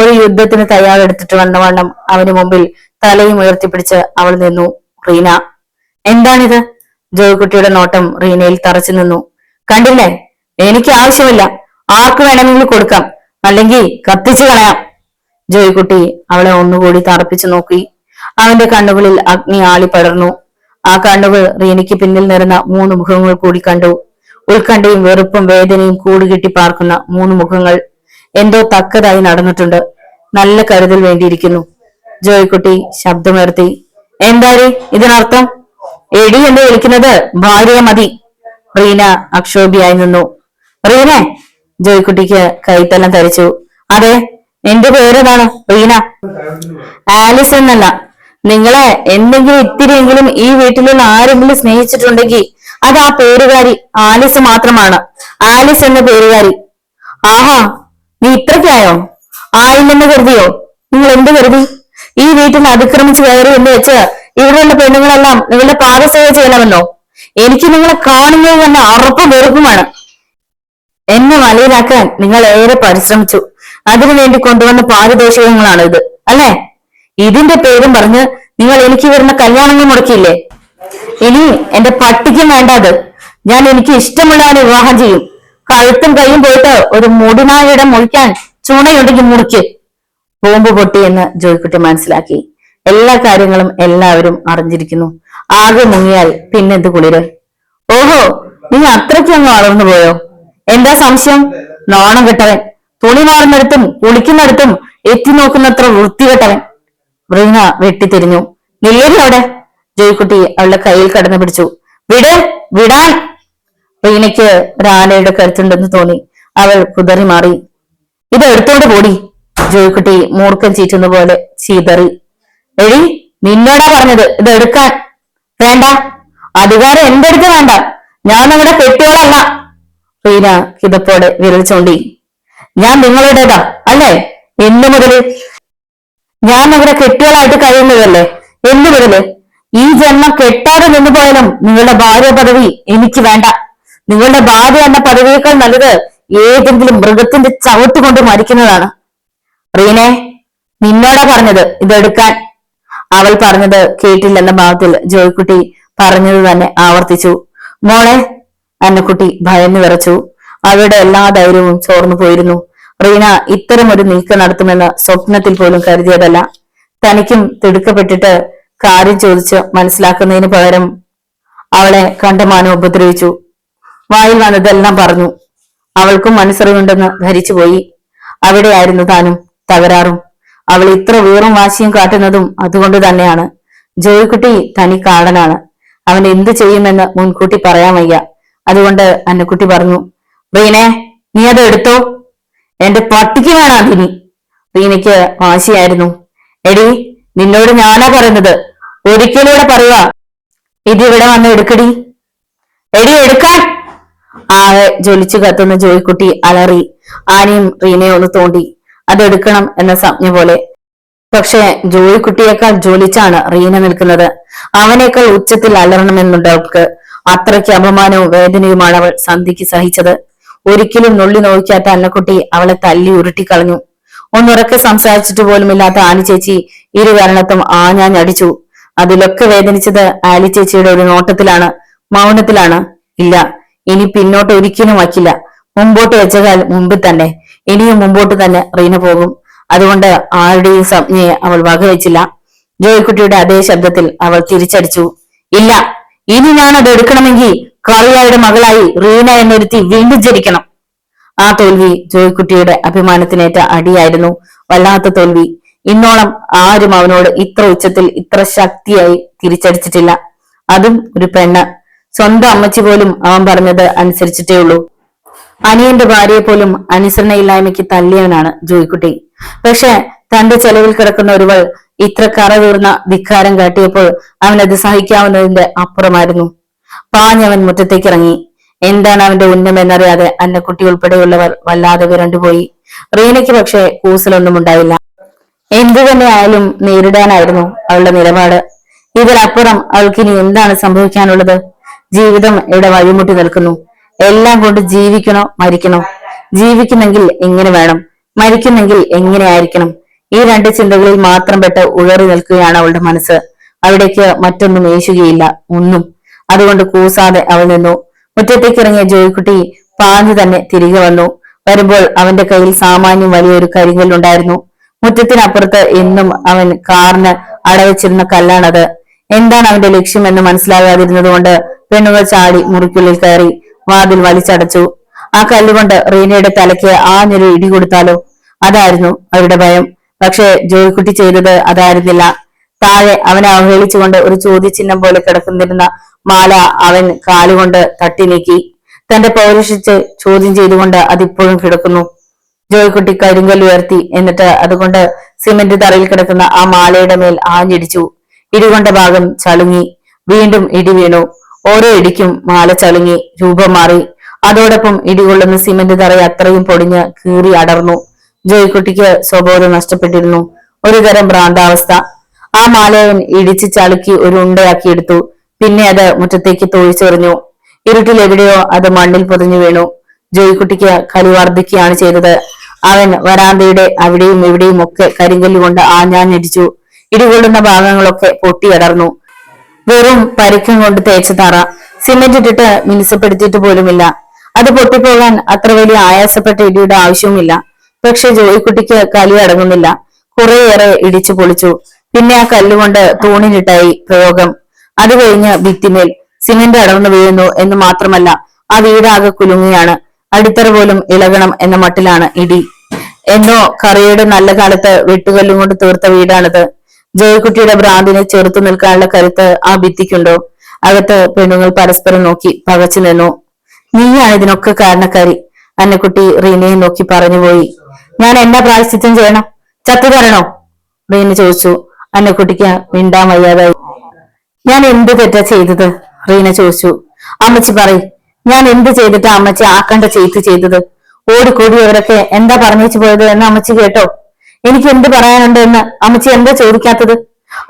ഒരു യുദ്ധത്തിന് തയ്യാറെടുത്തിട്ട് വന്നവണ്ണം അവന് മുമ്പിൽ തലയും ഉയർത്തിപ്പിടിച്ച് അവൾ നിന്നു. റീന, എന്താണിത്? ജോയിക്കുട്ടിയുടെ നോട്ടം റീനയിൽ തറച്ചു നിന്നു. കണ്ടില്ലേ, എനിക്ക് ആവശ്യമില്ല. ആർക്ക് വേണമെങ്കിലും കൊടുക്കാം, അല്ലെങ്കിൽ കത്തിച്ചു കളയാം. ജോയിക്കുട്ടി അവളെ ഒന്നുകൂടി തറപ്പിച്ചു നോക്കി. അവന്റെ കണ്ണുകളിൽ അഗ്നി ആളി പടർന്നു. ആ കണ്ണുകൾ റീനയ്ക്ക് പിന്നിൽ നിറഞ്ഞ 3 മുഖങ്ങൾ കൂടി കണ്ടു. ഉത്കണ്ഠയും വെറുപ്പും വേദനയും കൂടുകിട്ടി പാർക്കുന്ന 3 മുഖങ്ങൾ. എന്തോ തക്കതായി നടന്നിട്ടുണ്ട്. നല്ല കരുതൽ വേണ്ടിയിരിക്കുന്നു. ജോയിക്കുട്ടി ശബ്ദമുയർത്തി. എന്താടി ഇതിനർത്ഥം? എടി എന്ന് വിളിക്കുന്നത് ഭാര്യയെ മതി. റീന അക്ഷോഭ്യായി നിന്നു. റീനെ? ജോയിക്കുട്ടിക്ക് കൈത്തലം ധരിച്ചു. അതെ, എന്റെ പേരേതാണ്? റീന. ആലിസ് എന്നല്ല. നിങ്ങളെ എന്തെങ്കിലും ഇത്തിരിയെങ്കിലും ഈ വീട്ടിലുള്ള ആരെങ്കിലും സ്നേഹിച്ചിട്ടുണ്ടെങ്കിൽ അത് ആ പേരുകാരി ആലിസ് മാത്രമാണ്. ആലിസ് എന്ന പേരുകാരി. ആഹാ, നീ ഇത്രയ്ക്കായോ? ആയില്ലെന്ന് കരുതിയോ? നിങ്ങൾ എന്ത് കരുതി? ഈ വീട്ടിൽ അതിക്രമിച്ച് കയറി എന്ന് വെച്ച് ഇവിടെയുള്ള പെണ്ണുങ്ങളെല്ലാം നിങ്ങളുടെ പാദസേവ ചെയ്യണമെന്നോ? എനിക്ക് നിങ്ങളെ കാണുന്നത് തന്നെ അറപ്പും വെറുപ്പുമാണ്. എന്നെ വലയിലാക്കാൻ നിങ്ങൾ ഏറെ പരിശ്രമിച്ചു. അതിനുവേണ്ടി കൊണ്ടുവന്ന പാരിതോഷികങ്ങളാണ് ഇത്, അല്ലേ? ഇതിന്റെ പേരും പറഞ്ഞ് നിങ്ങൾ എനിക്ക് വരുന്ന കല്യാണങ്ങൾ മുടക്കിയില്ലേ? ഇനി എന്റെ പട്ടിക്കും വേണ്ടത്. ഞാൻ എനിക്ക് ഇഷ്ടമുള്ളവനെ വിവാഹം ചെയ്യും. കഴുത്തും കൈയും പോയിട്ട് ഒരു മുടിനായുടെ മുഴിക്കാൻ ചൂണയുണ്ടെങ്കിൽ മുറിക്ക്. ബോംബ് പൊട്ടിയെന്ന് ജോയിക്കുട്ടി മനസ്സിലാക്കി. എല്ലാ കാര്യങ്ങളും എല്ലാവരും അറിഞ്ഞിരിക്കുന്നു. ആകെ മുങ്ങിയാൽ പിന്നെന്ത് കുളിര്. ഓഹോ, നീ അത്രയ്ക്ക് അങ്ങ് വളർന്നു പോയോ? എന്താ സംശയം? നാണം കെട്ടവൻ. തുണി മാറുന്നിടത്തും കുളിക്കുന്നിടത്തും എത്തി നോക്കുന്നത്ര വൃത്തികെട്ടവൻ. റീന വെട്ടിത്തിരിഞ്ഞു. നില്ലേരി അവിടെ. ജോയിക്കുട്ടി അവളുടെ കയ്യിൽ കടന്നു പിടിച്ചു. വിടാൻ. റീനയ്ക്ക് ഒരാനയുടെ കരുത്തുണ്ടെന്ന് തോന്നി. അവൾ കുതറി മാറി. ഇത് എടുത്തോണ്ട് പോടി. ജോയിക്കുട്ടി മൂർഖൻ ചീറ്റുന്ന പോലെ ചീതറി. എടി, നിന്നോടാ പറഞ്ഞത് ഇത് എടുക്കാൻ. വേണ്ട, അധികാരം എന്റെ അടുത്ത് വേണ്ട. ഞാൻ നമ്മുടെ കെട്ടിയോളല്ല. റീന കിതപ്പോടെ വിരൽ ചൂണ്ടി. ഞാൻ നിങ്ങളുടേതാ അല്ലേ? എന്നു മുതല്? ഞാൻ നമ്മുടെ കെട്ടിയോളായിട്ട് കഴിയുന്നതല്ലേ? എന്നു മുതല്? ഈ ജന്മം കെട്ടാതെ നിന്നു പോയാലും നിങ്ങളുടെ ഭാര്യ പദവി എനിക്ക് വേണ്ട. നിങ്ങളുടെ ഭാര്യ എന്ന പദവിയേക്കാൾ നല്ലത് ഏതെങ്കിലും മൃഗത്തിന്റെ ചവിട്ട് കൊണ്ട് മരിക്കുന്നതാണ്. റീനെ, നിന്നോടാ പറഞ്ഞത് ഇതെടുക്കാൻ. അവൾ പറഞ്ഞത് കേട്ടില്ലെന്ന ഭാവത്തിൽ ജോയിക്കുട്ടി പറഞ്ഞത് തന്നെ ആവർത്തിച്ചു. മോളെ. അന്നക്കുട്ടി ഭയന്നു വിറച്ചു. അവരുടെ എല്ലാ ധൈര്യവും ചോർന്നു പോയിരുന്നു. റീന ഇത്തരമൊരു നീക്കം നടത്തുമെന്ന് സ്വപ്നത്തിൽ പോലും കരുതിയതല്ല. തനിക്കും തിടുക്കപ്പെട്ടിട്ട് കാര്യം ചോദിച്ച് മനസ്സിലാക്കുന്നതിന് പകരം അവളെ കണ്ടമാനം ഉപദ്രവിച്ചു. വായിൽ വന്നതെല്ലാം പറഞ്ഞു. അവൾക്കും മനസ്സറിവുണ്ടെന്ന് ധരിച്ചുപോയി. അവിടെയായിരുന്നു താനും തകരാറും. അവൾ ഇത്ര വീറും വാശിയും കാട്ടുന്നതും അതുകൊണ്ട് തന്നെയാണ്. ജോയിക്കുട്ടി തനി കാടനാണ്. അവൻ എന്തു ചെയ്യുമെന്ന് മുൻകൂട്ടി പറയാൻ വയ്യ. അതുകൊണ്ട് അന്നക്കുട്ടി പറഞ്ഞു, റീനെ, നീ അത് എടുത്തോ, എന്റെ പട്ടിക്ക് വേണം അതിനി. റീനയ്ക്ക് വാശിയായിരുന്നു. എടി, നിന്നോട് ഞാനാ പറയുന്നത്, ഒരിക്കലൂടെ പറയുക, ഇതിവിടെ വന്ന് എടുക്കടി, എടി എടുക്കാൻ. ആകെ ജ്വലിച്ചു കത്തുന്ന ജോയിക്കുട്ടി അലറി. ആനയും റീനയെ ഒന്ന് തോണ്ടി. അതെടുക്കണം എന്ന സംജ്ഞ പോലെ. പക്ഷെ ജോയിക്കുട്ടിയേക്കാൾ ജ്വലിച്ചാണ് റീന നിൽക്കുന്നത്. അവനേക്കാൾ ഉച്ചത്തിൽ അലറണമെന്നുണ്ട് അവൾക്ക്. അത്രയ്ക്ക് അപമാനവും വേദനയുമാണ് അവൾ സന്ധ്യയ്ക്ക് സഹിച്ചത്. ഒരിക്കലും നുള്ളി നോക്കാത്ത അന്നക്കുട്ടി അവളെ തല്ലി ഉരുട്ടിക്കളഞ്ഞു. ഒന്നുറക്കെ സംസാരിച്ചിട്ട് പോലുമില്ലാത്ത ആലി ചേച്ചി ഇരുകരണത്തും ആഞ്ഞാഞ്ഞടിച്ചു. അതിലൊക്കെ വേദനിച്ചത് ആലി ചേച്ചിയുടെ ഒരു നോട്ടത്തിലാണ്, മൗനത്തിലാണ്. ഇല്ല, ഇനി പിന്നോട്ട് ഒരിക്കലും വയ്ക്കില്ല. മുമ്പോട്ട് വെച്ചകാൽ മുമ്പിൽ തന്നെ, ഇനിയും മുമ്പോട്ട് തന്നെ റീന പോകും. അതുകൊണ്ട് ആരുടെയും സംജ്ഞയെ അവൾ വകവെച്ചില്ല. ജോയിക്കുട്ടിയുടെ അതേ ശബ്ദത്തിൽ അവൾ തിരിച്ചടിച്ചു, ഇല്ല, ഇനി ഞാൻ അത് എടുക്കണമെങ്കിൽ കറിയായുടെ മകളായി റീന എന്നൊരുത്തി വീണ്ടും ജനിക്കണം. ആ തോൽവി ജോയിക്കുട്ടിയുടെ അഭിമാനത്തിനേറ്റ അടിയായിരുന്നു. വല്ലാത്ത തോൽവി. ഇന്നോളം ആരും അവനോട് ഇത്ര ഉച്ചത്തിൽ ഇത്ര ശക്തിയായി തിരിച്ചടിച്ചിട്ടില്ല. അതും ഒരു പെണ്ണ്. സ്വന്തം അമ്മച്ചി പോലും അവൻ പറഞ്ഞത് അനുസരിച്ചിട്ടേ ഉള്ളൂ. അനിയന്റെ ഭാര്യയെ പോലും അനുസരണയില്ലായ്മയ്ക്ക് തല്ലിയവനാണ് ജോയിക്കുട്ടി. പക്ഷെ തന്റെ ചെലവിൽ കിടക്കുന്ന ഒരുവൾ ഇത്ര കറതൂർന്ന ധിക്കാരം കാട്ടിയപ്പോൾ അവനത് സഹിക്കാവുന്നതിന്റെ അപ്പുറമായിരുന്നു. പാഞ്ഞവൻ മുറ്റത്തേക്കിറങ്ങി. എന്താണ് അവന്റെ ഉന്നമെന്നറിയാതെ അന്നക്കുട്ടി ഉൾപ്പെടെയുള്ളവർ വല്ലാതെ വിരണ്ടുപോയി. റീനയ്ക്ക് പക്ഷെ കൂസലൊന്നും ഉണ്ടായില്ല. എന്തു തന്നെ ആയാലും നേരിടാനായിരുന്നു അവളുടെ നിലപാട്. ഇതിലപ്പുറം അവൾക്കിനി എന്താണ് സംഭവിക്കാനുള്ളത്? ജീവിതം ഇവിടെ വഴിമുട്ടി നിൽക്കുന്നു. എല്ലാം കൊണ്ട് ജീവിക്കണോ മരിക്കണോ? ജീവിക്കുന്നെങ്കിൽ എങ്ങനെ വേണം, മരിക്കുന്നെങ്കിൽ എങ്ങനെയായിരിക്കണം? ഈ രണ്ട് ചിന്തകളിൽ മാത്രം പെട്ട് ഉഴറി നിൽക്കുകയാണ് അവളുടെ മനസ്സ്. അവിടേക്ക് മറ്റൊന്നും ഏശുകയില്ല, ഒന്നും. അതുകൊണ്ട് കൂസാതെ അവൾ നിന്നു. മുറ്റത്തേക്ക് ഇറങ്ങിയ ജോയിക്കുട്ടി പാഞ്ഞു തന്നെ തിരികെ വന്നു. വരുമ്പോൾ അവന്റെ കയ്യിൽ സാമാന്യം വലിയൊരു കരിങ്കല്ലുണ്ടായിരുന്നു. മുറ്റത്തിനപ്പുറത്ത് എന്നും അവൻ കാറിന് അടവച്ചിരുന്ന കല്ലാണത്. എന്താണ് അവന്റെ ലക്ഷ്യമെന്ന് മനസ്സിലാകാതിരുന്നത് കൊണ്ട് പെണ്ണുകൾ ചാടി മുറിക്കുള്ളിൽ കയറി വാതിൽ വലിച്ചടച്ചു. ആ കല്ലുകൊണ്ട് റീനയുടെ തലയ്ക്ക് ആഞ്ഞൊരു ഇടി കൊടുത്താലോ? അതായിരുന്നു അവരുടെ ഭയം. പക്ഷെ ജോയിക്കുട്ടി ചെയ്തത് അതായിരുന്നില്ല. താഴെ അവനെ അവഹേളിച്ചുകൊണ്ട് ഒരു ചോദ്യചിഹ്നം പോലെ കിടക്കുന്നിരുന്ന മാല അവൻ കാലുകൊണ്ട് തട്ടി നീക്കി. തന്റെ പൗരുഷിച്ച് ചോദ്യം ചെയ്തുകൊണ്ട് അതിപ്പോഴും കിടക്കുന്നു. ജോയിക്കുട്ടി കരിങ്കല്ലുയർത്തി. എന്നിട്ട് അതുകൊണ്ട് സിമന്റ് തറയിൽ കിടക്കുന്ന ആ മാലയുടെ മേൽ ആഞ്ഞിടിച്ചു. ഇടികൊണ്ട ഭാഗം ചളുങ്ങി. വീണ്ടും ഇടി വീണു. ഓരോ ഇടിക്കും മാല ചളുങ്ങി, രൂപം മാറി. അതോടൊപ്പം ഇടികൊള്ളുന്ന സിമന്റ് തറയെ അത്രയും പൊടിഞ്ഞ് കീറി അടർന്നു. ജോയിക്കുട്ടിക്ക് സ്വബോധം നഷ്ടപ്പെട്ടിരുന്നു. ഒരു തരം ഭ്രാന്താവസ്ഥ. ആ മാലയവൻ ഇടിച്ച് ചളുക്കി ഒരു ഉണ്ടയാക്കി എടുത്തു. പിന്നെ അത് മുറ്റത്തേക്ക് തൊഴിച്ചെറിഞ്ഞു. ഇരുട്ടിൽ എവിടെയോ അത് മണ്ണിൽ പൊതിഞ്ഞു വീണു. ജോയിക്കുട്ടിക്ക് കലി വർദ്ധിക്കുകയാണ് ചെയ്തത്. അവൻ വരാന്തയുടെ അവിടെയും ഇവിടെയും ഒക്കെ കരിങ്കല്ലുകൊണ്ട് ആഞ്ഞാഞ്ഞടിച്ചു. ഇടികൊള്ളുന്ന ഭാഗങ്ങളൊക്കെ പൊട്ടിയടർന്നു. വെറും പരിക്കും കൊണ്ട് തേച്ച തറ, സിമെന്റ് ഇട്ടിട്ട് മിനുസപ്പെടുത്തിയിട്ട് പോലുമില്ല. അത് പൊട്ടിപ്പോകാൻ അത്ര വലിയ ആയാസപ്പെട്ട ഇടിയുടെ ആവശ്യവുമില്ല. പക്ഷെ ജോയിക്കുട്ടിക്ക് കലി അടങ്ങുന്നില്ല. കുറേയേറെ ഇടിച്ചു പൊളിച്ചു. പിന്നെ ആ കല്ലുകൊണ്ട് തൂണിനിട്ടായി പ്രയോഗം. അത് കഴിഞ്ഞ് ഭിത്തിമേൽ സിമെന്റ് അടർന്നു വീഴുന്നു എന്ന് മാത്രമല്ല, ആ വീടാകെ കുലുങ്ങുകയാണ്. അടിത്തറ പോലും ഇളകണം എന്ന മട്ടിലാണ് ഇടി. എന്നോ കറിയുടെ നല്ല കാലത്ത് വെട്ടുകല്ലും കൊണ്ട് തീർത്ത വീടാണിത്. ജോയിക്കുട്ടിയുടെ ഭ്രാന്തിനെ ചെറുത്തു നിൽക്കാനുള്ള കരുത്ത് ആ ഭിത്തിക്കുണ്ടോ? അകത്ത് പെണ്ണുങ്ങൾ പരസ്പരം നോക്കി പകച്ചു നിന്നു. നീയാണ് ഇതിനൊക്കെ കാരണക്കാരി, അന്നക്കുട്ടി റീനയെ നോക്കി പറഞ്ഞുപോയി. ഞാൻ എന്നാ പ്രായശ്ചിത്തം ചെയ്യണം? ചത്തു തരണോ? റീന ചോദിച്ചു. അന്നക്കുട്ടിക്ക് മിണ്ടാൻ വയ്യാതായി. ഞാൻ എന്ത് തെറ്റാ ചെയ്തത്? റീന ചോദിച്ചു. അമ്മച്ചി പറയും, ഞാൻ എന്ത് ചെയ്തിട്ടാ അമ്മച്ചി ആക്കണ്ട ചെയ്തത്? ഓടിക്കൂടിയവരൊക്കെ എന്താ പറഞ്ഞേച്ചു പോയത് എന്ന് അമ്മച്ചി കേട്ടോ? എനിക്ക് എന്ത് പറയാനുണ്ട് എന്ന് അമ്മച്ചി എന്താ ചോദിക്കാത്തത്?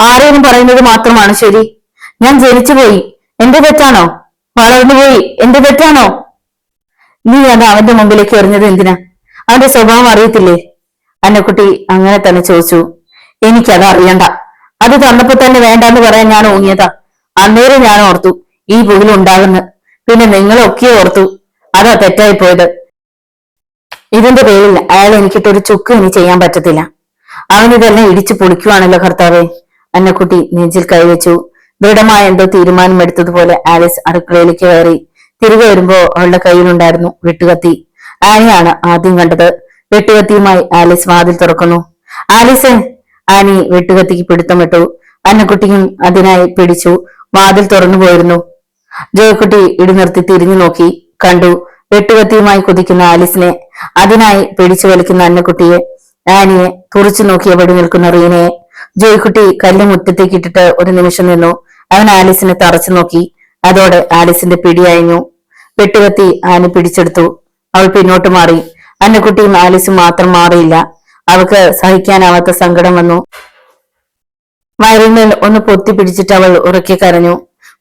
ആരെയും പറയുന്നത് മാത്രമാണ് ശരി. ഞാൻ ജനിച്ചുപോയി, എന്റെ തെറ്റാണോ? വളർന്നുപോയി, എന്റെ തെറ്റാണോ? നീ അത് അവന്റെ മുമ്പിലേക്ക് എറിഞ്ഞത് എന്തിനാ? അവന്റെ സ്വഭാവം അറിയത്തില്ലേ? അന്നക്കുട്ടി അങ്ങനെ തന്നെ ചോദിച്ചു. എനിക്കത് അറിയണ്ട. അത് തന്നപ്പോ തന്നെ വേണ്ടെന്ന് പറയാൻ ഞാൻ ഊങ്ങിയതാ. അന്നേരം ഞാൻ ഓർത്തു ഈ പുകിലുണ്ടാകുന്നു. പിന്നെ നിങ്ങളൊക്കെ ഓർത്തു. അതാ തെറ്റായി പോയത്. ഇതിന്റെ പേരിൽ അയാൾ എനിക്കിട്ടൊരു ചുക്ക് ഇനി ചെയ്യാൻ പറ്റത്തില്ല. അവനിതെല്ലാം ഇടിച്ചു പൊളിക്കുവാണല്ലോ കർത്താവേ. അന്നക്കുട്ടി നെഞ്ചിൽ കൈവച്ചു. ദൃഢമായ എന്തോ തീരുമാനമെടുത്തതുപോലെ ആലിസ് അടുക്കളയിലേക്ക് കയറി. തിരികെ വരുമ്പോ അവളുടെ കയ്യിലുണ്ടായിരുന്നു വെട്ടുകത്തി. ആനിയാണ് ആദ്യം കണ്ടത്. വെട്ടുകത്തിയുമായി ആലിസ് വാതിൽ തുറക്കുന്നു. ആലിസ്! ആനി വെട്ടുകത്തിക്ക് പിടുത്തമിട്ടു. അന്നക്കുട്ടിയും അതിനായി പിടിച്ചു. വാതിൽ തുറന്നു പോയിരുന്നു. ജോയ്ക്കുട്ടി ഇടിനിർത്തി തിരിഞ്ഞു നോക്കി. കണ്ടു വെട്ടുകത്തിയുമായി കുതിക്കുന്ന ആലിസിനെ, അതിനായി പിടിച്ചു വലിക്കുന്ന അന്നക്കുട്ടിയെ, ആനിയെ, തുറച്ചു നോക്കിയപടി നിൽക്കുന്ന റീനയെ. ജോയ്ക്കുട്ടി കല്ല് മുറ്റത്തേക്ക് ഇട്ടിട്ട് ഒരു നിമിഷം നിന്നു. അവൻ ആലിസിനെ തറച്ചു നോക്കി. അതോടെ ആലിസിന്റെ പിടി അയഞ്ഞു. വെട്ടുകത്തി ആനി പിടിച്ചെടുത്തു. അവൾ പിന്നോട്ട് മാറി. അന്നക്കുട്ടിയും ആലിസും മാത്രം മാറിയില്ല. അവൾക്ക് സഹിക്കാനാവാത്ത സങ്കടം വന്നു. വയറിന്മേൽ ഒന്ന് പൊത്തി പിടിച്ചിട്ട് അവൾ ഉറക്കെ കരഞ്ഞു.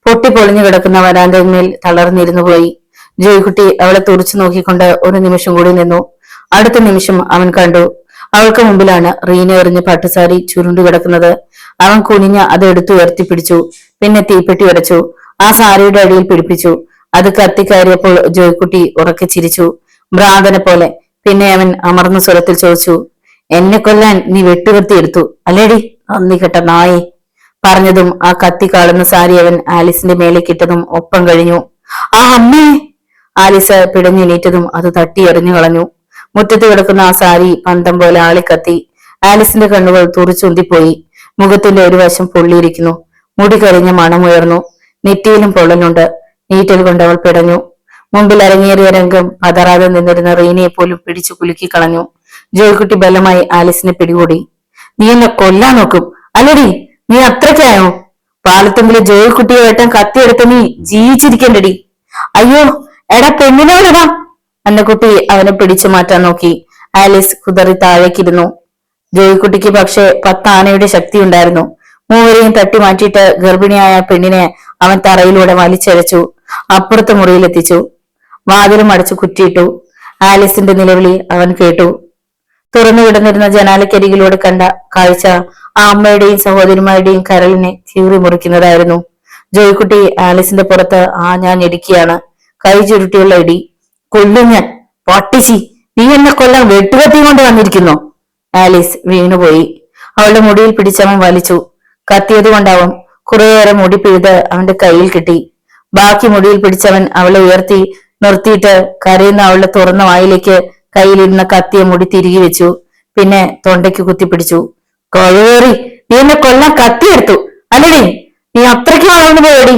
പൊട്ടി പൊളിഞ്ഞു കിടക്കുന്ന വരാന്തന്മേൽ തളർന്നിരുന്നു പോയി. ജോയ്ക്കുട്ടി അവളെ തുറച്ചു നോക്കിക്കൊണ്ട് ഒരു നിമിഷം കൂടി നിന്നു. അടുത്ത നിമിഷം അവൻ കണ്ടു, അവൾക്ക് മുമ്പിലാണ് റീന എറിഞ്ഞ പട്ടുസാരി ചുരുണ്ടു കിടക്കുന്നത്. അവൻ കുനിഞ്ഞ അത് എടുത്തു ഉയർത്തിപ്പിടിച്ചു. പിന്നെ തീപ്പെട്ടി ഉരച്ചു. ആ സാരിയുടെ അടിയിൽ പിടിപ്പിച്ചു. അത് കത്തിക്കയറിയപ്പോൾ ജോയ്ക്കുട്ടി ഉറക്കെ ചിരിച്ചു, ഭ്രാന്തനെ പോലെ. പിന്നെ അവൻ അമർന്ന സ്വരത്തിൽ ചോദിച്ചു, എന്നെ കൊല്ലാൻ നീ വെട്ടുകത്തി എടുത്തു അല്ലേടി, നന്ദി കെട്ട നായെ. പറഞ്ഞതും ആ കത്തി കാളുന്ന സാരി അവൻ ആലിസിന്റെ മേലേക്കിട്ടതും ഒപ്പം കഴിഞ്ഞു. ആ അമ്മേ! ആലിസ് പിടഞ്ഞെണീറ്റതും അത് തട്ടി എറിഞ്ഞു കളഞ്ഞു. മുറ്റത്ത് കിടക്കുന്ന ആ സാരി പന്തം പോലെ ആളിക്കത്തി. ആലിസിന്റെ കണ്ണുകൾ തുറിച്ചുന്തിപ്പോയി. മുഖത്തിന്റെ ഒരു വശം പൊള്ളിയിരിക്കുന്നു. മുടി കരിഞ്ഞ മണമുയർന്നു. നെറ്റിയിലും പൊള്ളലുണ്ട്. നീറ്റൽ കൊണ്ട് അവൾ പിടഞ്ഞു. മുമ്പിൽ അരങ്ങേറിയ രംഗം പതറാതെ നിന്നിരുന്ന റീനയെ പോലും പിടിച്ചു കുലുക്കി കളഞ്ഞു. ജോയ്ക്കുട്ടി ബലമായി ആലിസിനെ പിടികൂടി. നീ എന്നെ കൊല്ലാൻ നോക്കും അല്ലടി, നീ അത്രയ്ക്കായോ? പാലത്തുമ്പിലെ ജോയ്ക്കുട്ടിയെ വെട്ടാൻ കത്തിയെടുത്ത് നീ ജീവിച്ചിരിക്കണ്ടടി. അയ്യോ എടാ പെണ്ണിനോടെടാ! അന്നക്കുട്ടി അവനെ പിടിച്ചു മാറ്റാൻ നോക്കി. ആലിസ് കുതറി താഴേക്കിരുന്നു. ജോയ്ക്കുട്ടിക്ക് പക്ഷെ 10 ആനയുടെ ശക്തി ഉണ്ടായിരുന്നു. മൂവരെയും തട്ടി മാറ്റിയിട്ട് ഗർഭിണിയായ പെണ്ണിനെ അവൻ തറയിലൂടെ വലിച്ചഴച്ചു. അപ്പുറത്തെ മുറിയിലെത്തിച്ചു. വാതിലും അടച്ചു കുറ്റിയിട്ടു. ആലിസിന്റെ നിലവിളി അവൻ കേട്ടു. തുറന്നു കിടന്നിരുന്ന ജനാലക്കരികിലൂടെ കണ്ട കാഴ്ച ആ അമ്മയുടെയും സഹോദരിമാരുടെയും കരളിനെ കീറി മുറിക്കുന്നതായിരുന്നു. ജോയ്ക്കുട്ടി ആലിസിന്റെ പുറത്ത് ഞാൻ ഇടിക്കുകയാണ്. കൈ ചുരുട്ടിയുള്ള ഇടി. കൊല്ലും ഞാൻ, പൊട്ടിച്ചി! നീ എന്നെ കൊല്ലാൻ വെട്ടുകത്തി കൊണ്ട് വന്നിരിക്കുന്നോ? ആലിസ് വീണുപോയി. അവളുടെ മുടിയിൽ പിടിച്ചവൻ വലിച്ചു. കത്തിയത് കൊണ്ടാവും കുറേയേറെ മുടി പിഴുത് അവന്റെ കയ്യിൽ കിട്ടി. ബാക്കി മുടിയിൽ പിടിച്ചവൻ അവളെ ഉയർത്തി നിർത്തിയിട്ട് കരയുന്ന അവളുടെ തുറന്ന വായിലേക്ക് കയ്യിലിരുന്ന കത്തിയ മുടി തിരികെ വെച്ചു. പിന്നെ തൊണ്ടയ്ക്ക് കുത്തിപ്പിടിച്ചു. കൊഴവേറി! നീ എന്നെ കൊല്ലാൻ കത്തിയെടുത്തു അല്ലടി, നീ അത്രയ്ക്ക് വളർന്നു പോയടി.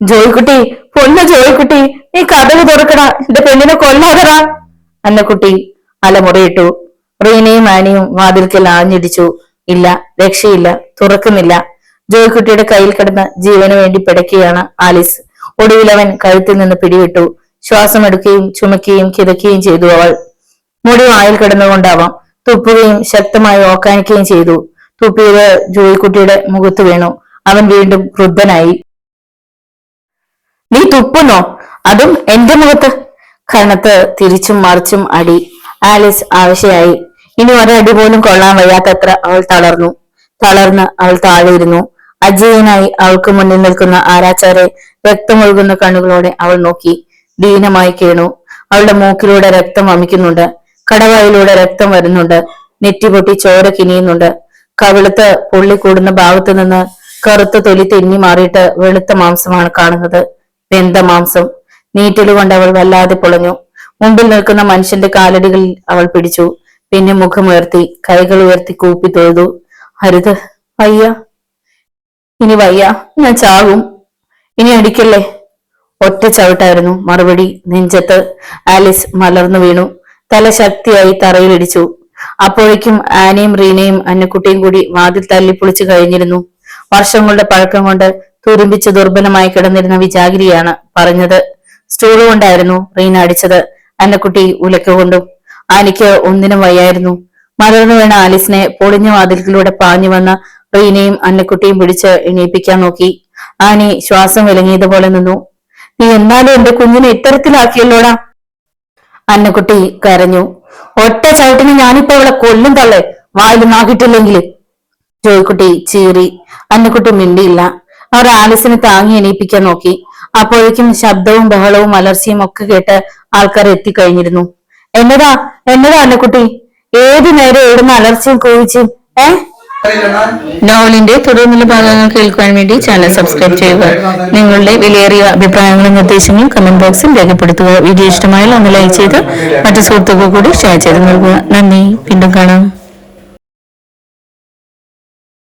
ജോയ്ക്കുട്ടി, പൊന്നു ജോയ്ക്കുട്ടി, നീ കഥക് തുറക്കടാ, എന്റെ പെണ്ണിനെ കൊല്ലാതടാ! അന്നക്കുട്ടി അലമുറയിട്ടു. റീനയും ആനിയും വാതിൽക്കൽ ആഞ്ഞിടിച്ചു. ഇല്ല, രക്ഷയില്ല, തുറക്കുന്നില്ല. ജോയ്ക്കുട്ടിയുടെ കയ്യിൽ കിടന്ന് ജീവന് വേണ്ടി പിടയ്ക്കുകയാണ് ആലിസ്. ഒടുവിൽ അവൻ കഴുത്തിൽ നിന്ന് പിടിവിട്ടു. ശ്വാസമെടുക്കുകയും ചുമക്കുകയും കിതയ്ക്കുകയും ചെയ്തു. അവൾ മുടി വായിൽ കിടന്നുകൊണ്ടാവാം തുപ്പുകയും ശക്തമായി ഓക്കാനിക്കുകയും ചെയ്തു. തുപ്പിയത് ജോയ്ക്കുട്ടിയുടെ മുഖത്ത് വീണു. അവൻ വീണ്ടും ക്രുദ്ധനായി. നീ തുപ്പുന്നോ? അതും എന്റെ മുഖത്ത്! കണത്ത് തിരിച്ചും മറിച്ചും അടി. ആലിസ് ആവശ്യമായി. ഇനി ഒരടി പോലും കൊള്ളാൻ വയ്യാത്തത്ര അവൾ തളർന്ന് അവൾ താഴെ ഇരുന്നു. അജയനായി അവൾക്ക് മുന്നിൽ നിൽക്കുന്ന ആരാച്ചാരെ രക്തമൊഴുകുന്ന കണ്ണുകളോടെ അവൾ നോക്കി. ദീനമായി കേണു. അവളുടെ മൂക്കിലൂടെ രക്തം വമിക്കുന്നുണ്ട്. കടവായിലൂടെ രക്തം വരുന്നുണ്ട്. നെറ്റിപൊട്ടി ചോര കിനിയുന്നുണ്ട്. കവിളത്ത് പൊള്ളിക്കൂടുന്ന ഭാഗത്തു നിന്ന് കറുത്ത തൊലി തെന്നി മാറിയിട്ട് വെളുത്ത മാംസമാണ് കാണുന്നത്. വെന്ത മാംസം. നീറ്റലുകൊണ്ട് അവൾ വല്ലാതെ പൊളഞ്ഞു. മുമ്പിൽ നിൽക്കുന്ന മനുഷ്യന്റെ കാലടികളിൽ അവൾ പിടിച്ചു. പിന്നെ മുഖമുയർത്തി കൈകൾ ഉയർത്തി കൂപ്പി തൊഴുതു. അരുത്, വയ്യ, ഇനി വയ്യ, ഞാൻ ചാകും, ഇനി അടിക്കല്ലേ. ഒറ്റ ചവിട്ടായിരുന്നു മറുപടി. നെഞ്ചത്ത് ആലിസ് മലർന്നു വീണു. തല ശക്തിയായി തറയിലിടിച്ചു. അപ്പോഴേക്കും ആനയും റീനയും അന്നക്കുട്ടിയും കൂടി വാതിൽ തല്ലിപ്പൊളിച്ചു കഴിഞ്ഞിരുന്നു. വർഷങ്ങളുടെ പഴക്കം കൊണ്ട് തുരുമ്പിച്ച് ദുർബലമായി കിടന്നിരുന്ന വിജാഗിരിയാണ് പറഞ്ഞത്. സ്റ്റൂള് കൊണ്ടായിരുന്നു റീന അടിച്ചത്. അന്നക്കുട്ടി ഉലക്കുകൊണ്ടും. ആനിക്ക് ഒന്നിനും വയ്യായിരുന്നു. മലർന്നു വീണ ആലിസിനെ പൊളിഞ്ഞ വാതിൽക്കിലൂടെ പാഞ്ഞു വന്ന റീനയും അന്നക്കുട്ടിയും പിടിച്ച് എണീപ്പിക്കാൻ നോക്കി. ആനി ശ്വാസം വിലങ്ങിയതുപോലെ നിന്നു. നീ എന്നാലും എന്റെ കുഞ്ഞിനെ ഇത്തരത്തിലാക്കിയല്ലോടാ! അന്നക്കുട്ടി കരഞ്ഞു. ഒറ്റ ചവിട്ടിന് ഞാനിപ്പോ അവളെ കൊല്ലും തള്ളേ, വായിൽ നാക്കിട്ടില്ലെങ്കില്. ജോയ്ക്കുട്ടി ചീറി. അന്നക്കുട്ടി മിണ്ടിയില്ല. അവർ ആലിസിനെ താങ്ങി എണീപ്പിക്കാൻ നോക്കി. അപ്പോഴേക്കും ശബ്ദവും ബഹളവും അലർച്ചയും ഒക്കെ കേട്ട് ആൾക്കാർ എത്തിക്കഴിഞ്ഞിരുന്നു. എന്നതാ അന്നക്കുട്ടി? ഏതു നേരം എവിടുന്ന് അലർച്ചയും കൂവിച്ചും? നോവലിന്റെ തുടർന്നുള്ള ഭാഗങ്ങൾ കേൾക്കുവാൻ വേണ്ടി ചാനൽ സബ്സ്ക്രൈബ് ചെയ്യുക. നിങ്ങളുടെ വിലയേറിയ അഭിപ്രായങ്ങളും നിർദ്ദേശങ്ങളും കമന്റ് ബോക്സിൽ രേഖപ്പെടുത്തുക. വീഡിയോ ഇഷ്ടമായാൽ ഒന്ന് ലൈക്ക് ചെയ്ത് മറ്റു സുഹൃത്തുക്കൾ കൂടി ഷെയർ ചെയ്ത് നൽകുക. നന്ദി. വീണ്ടും കാണാം.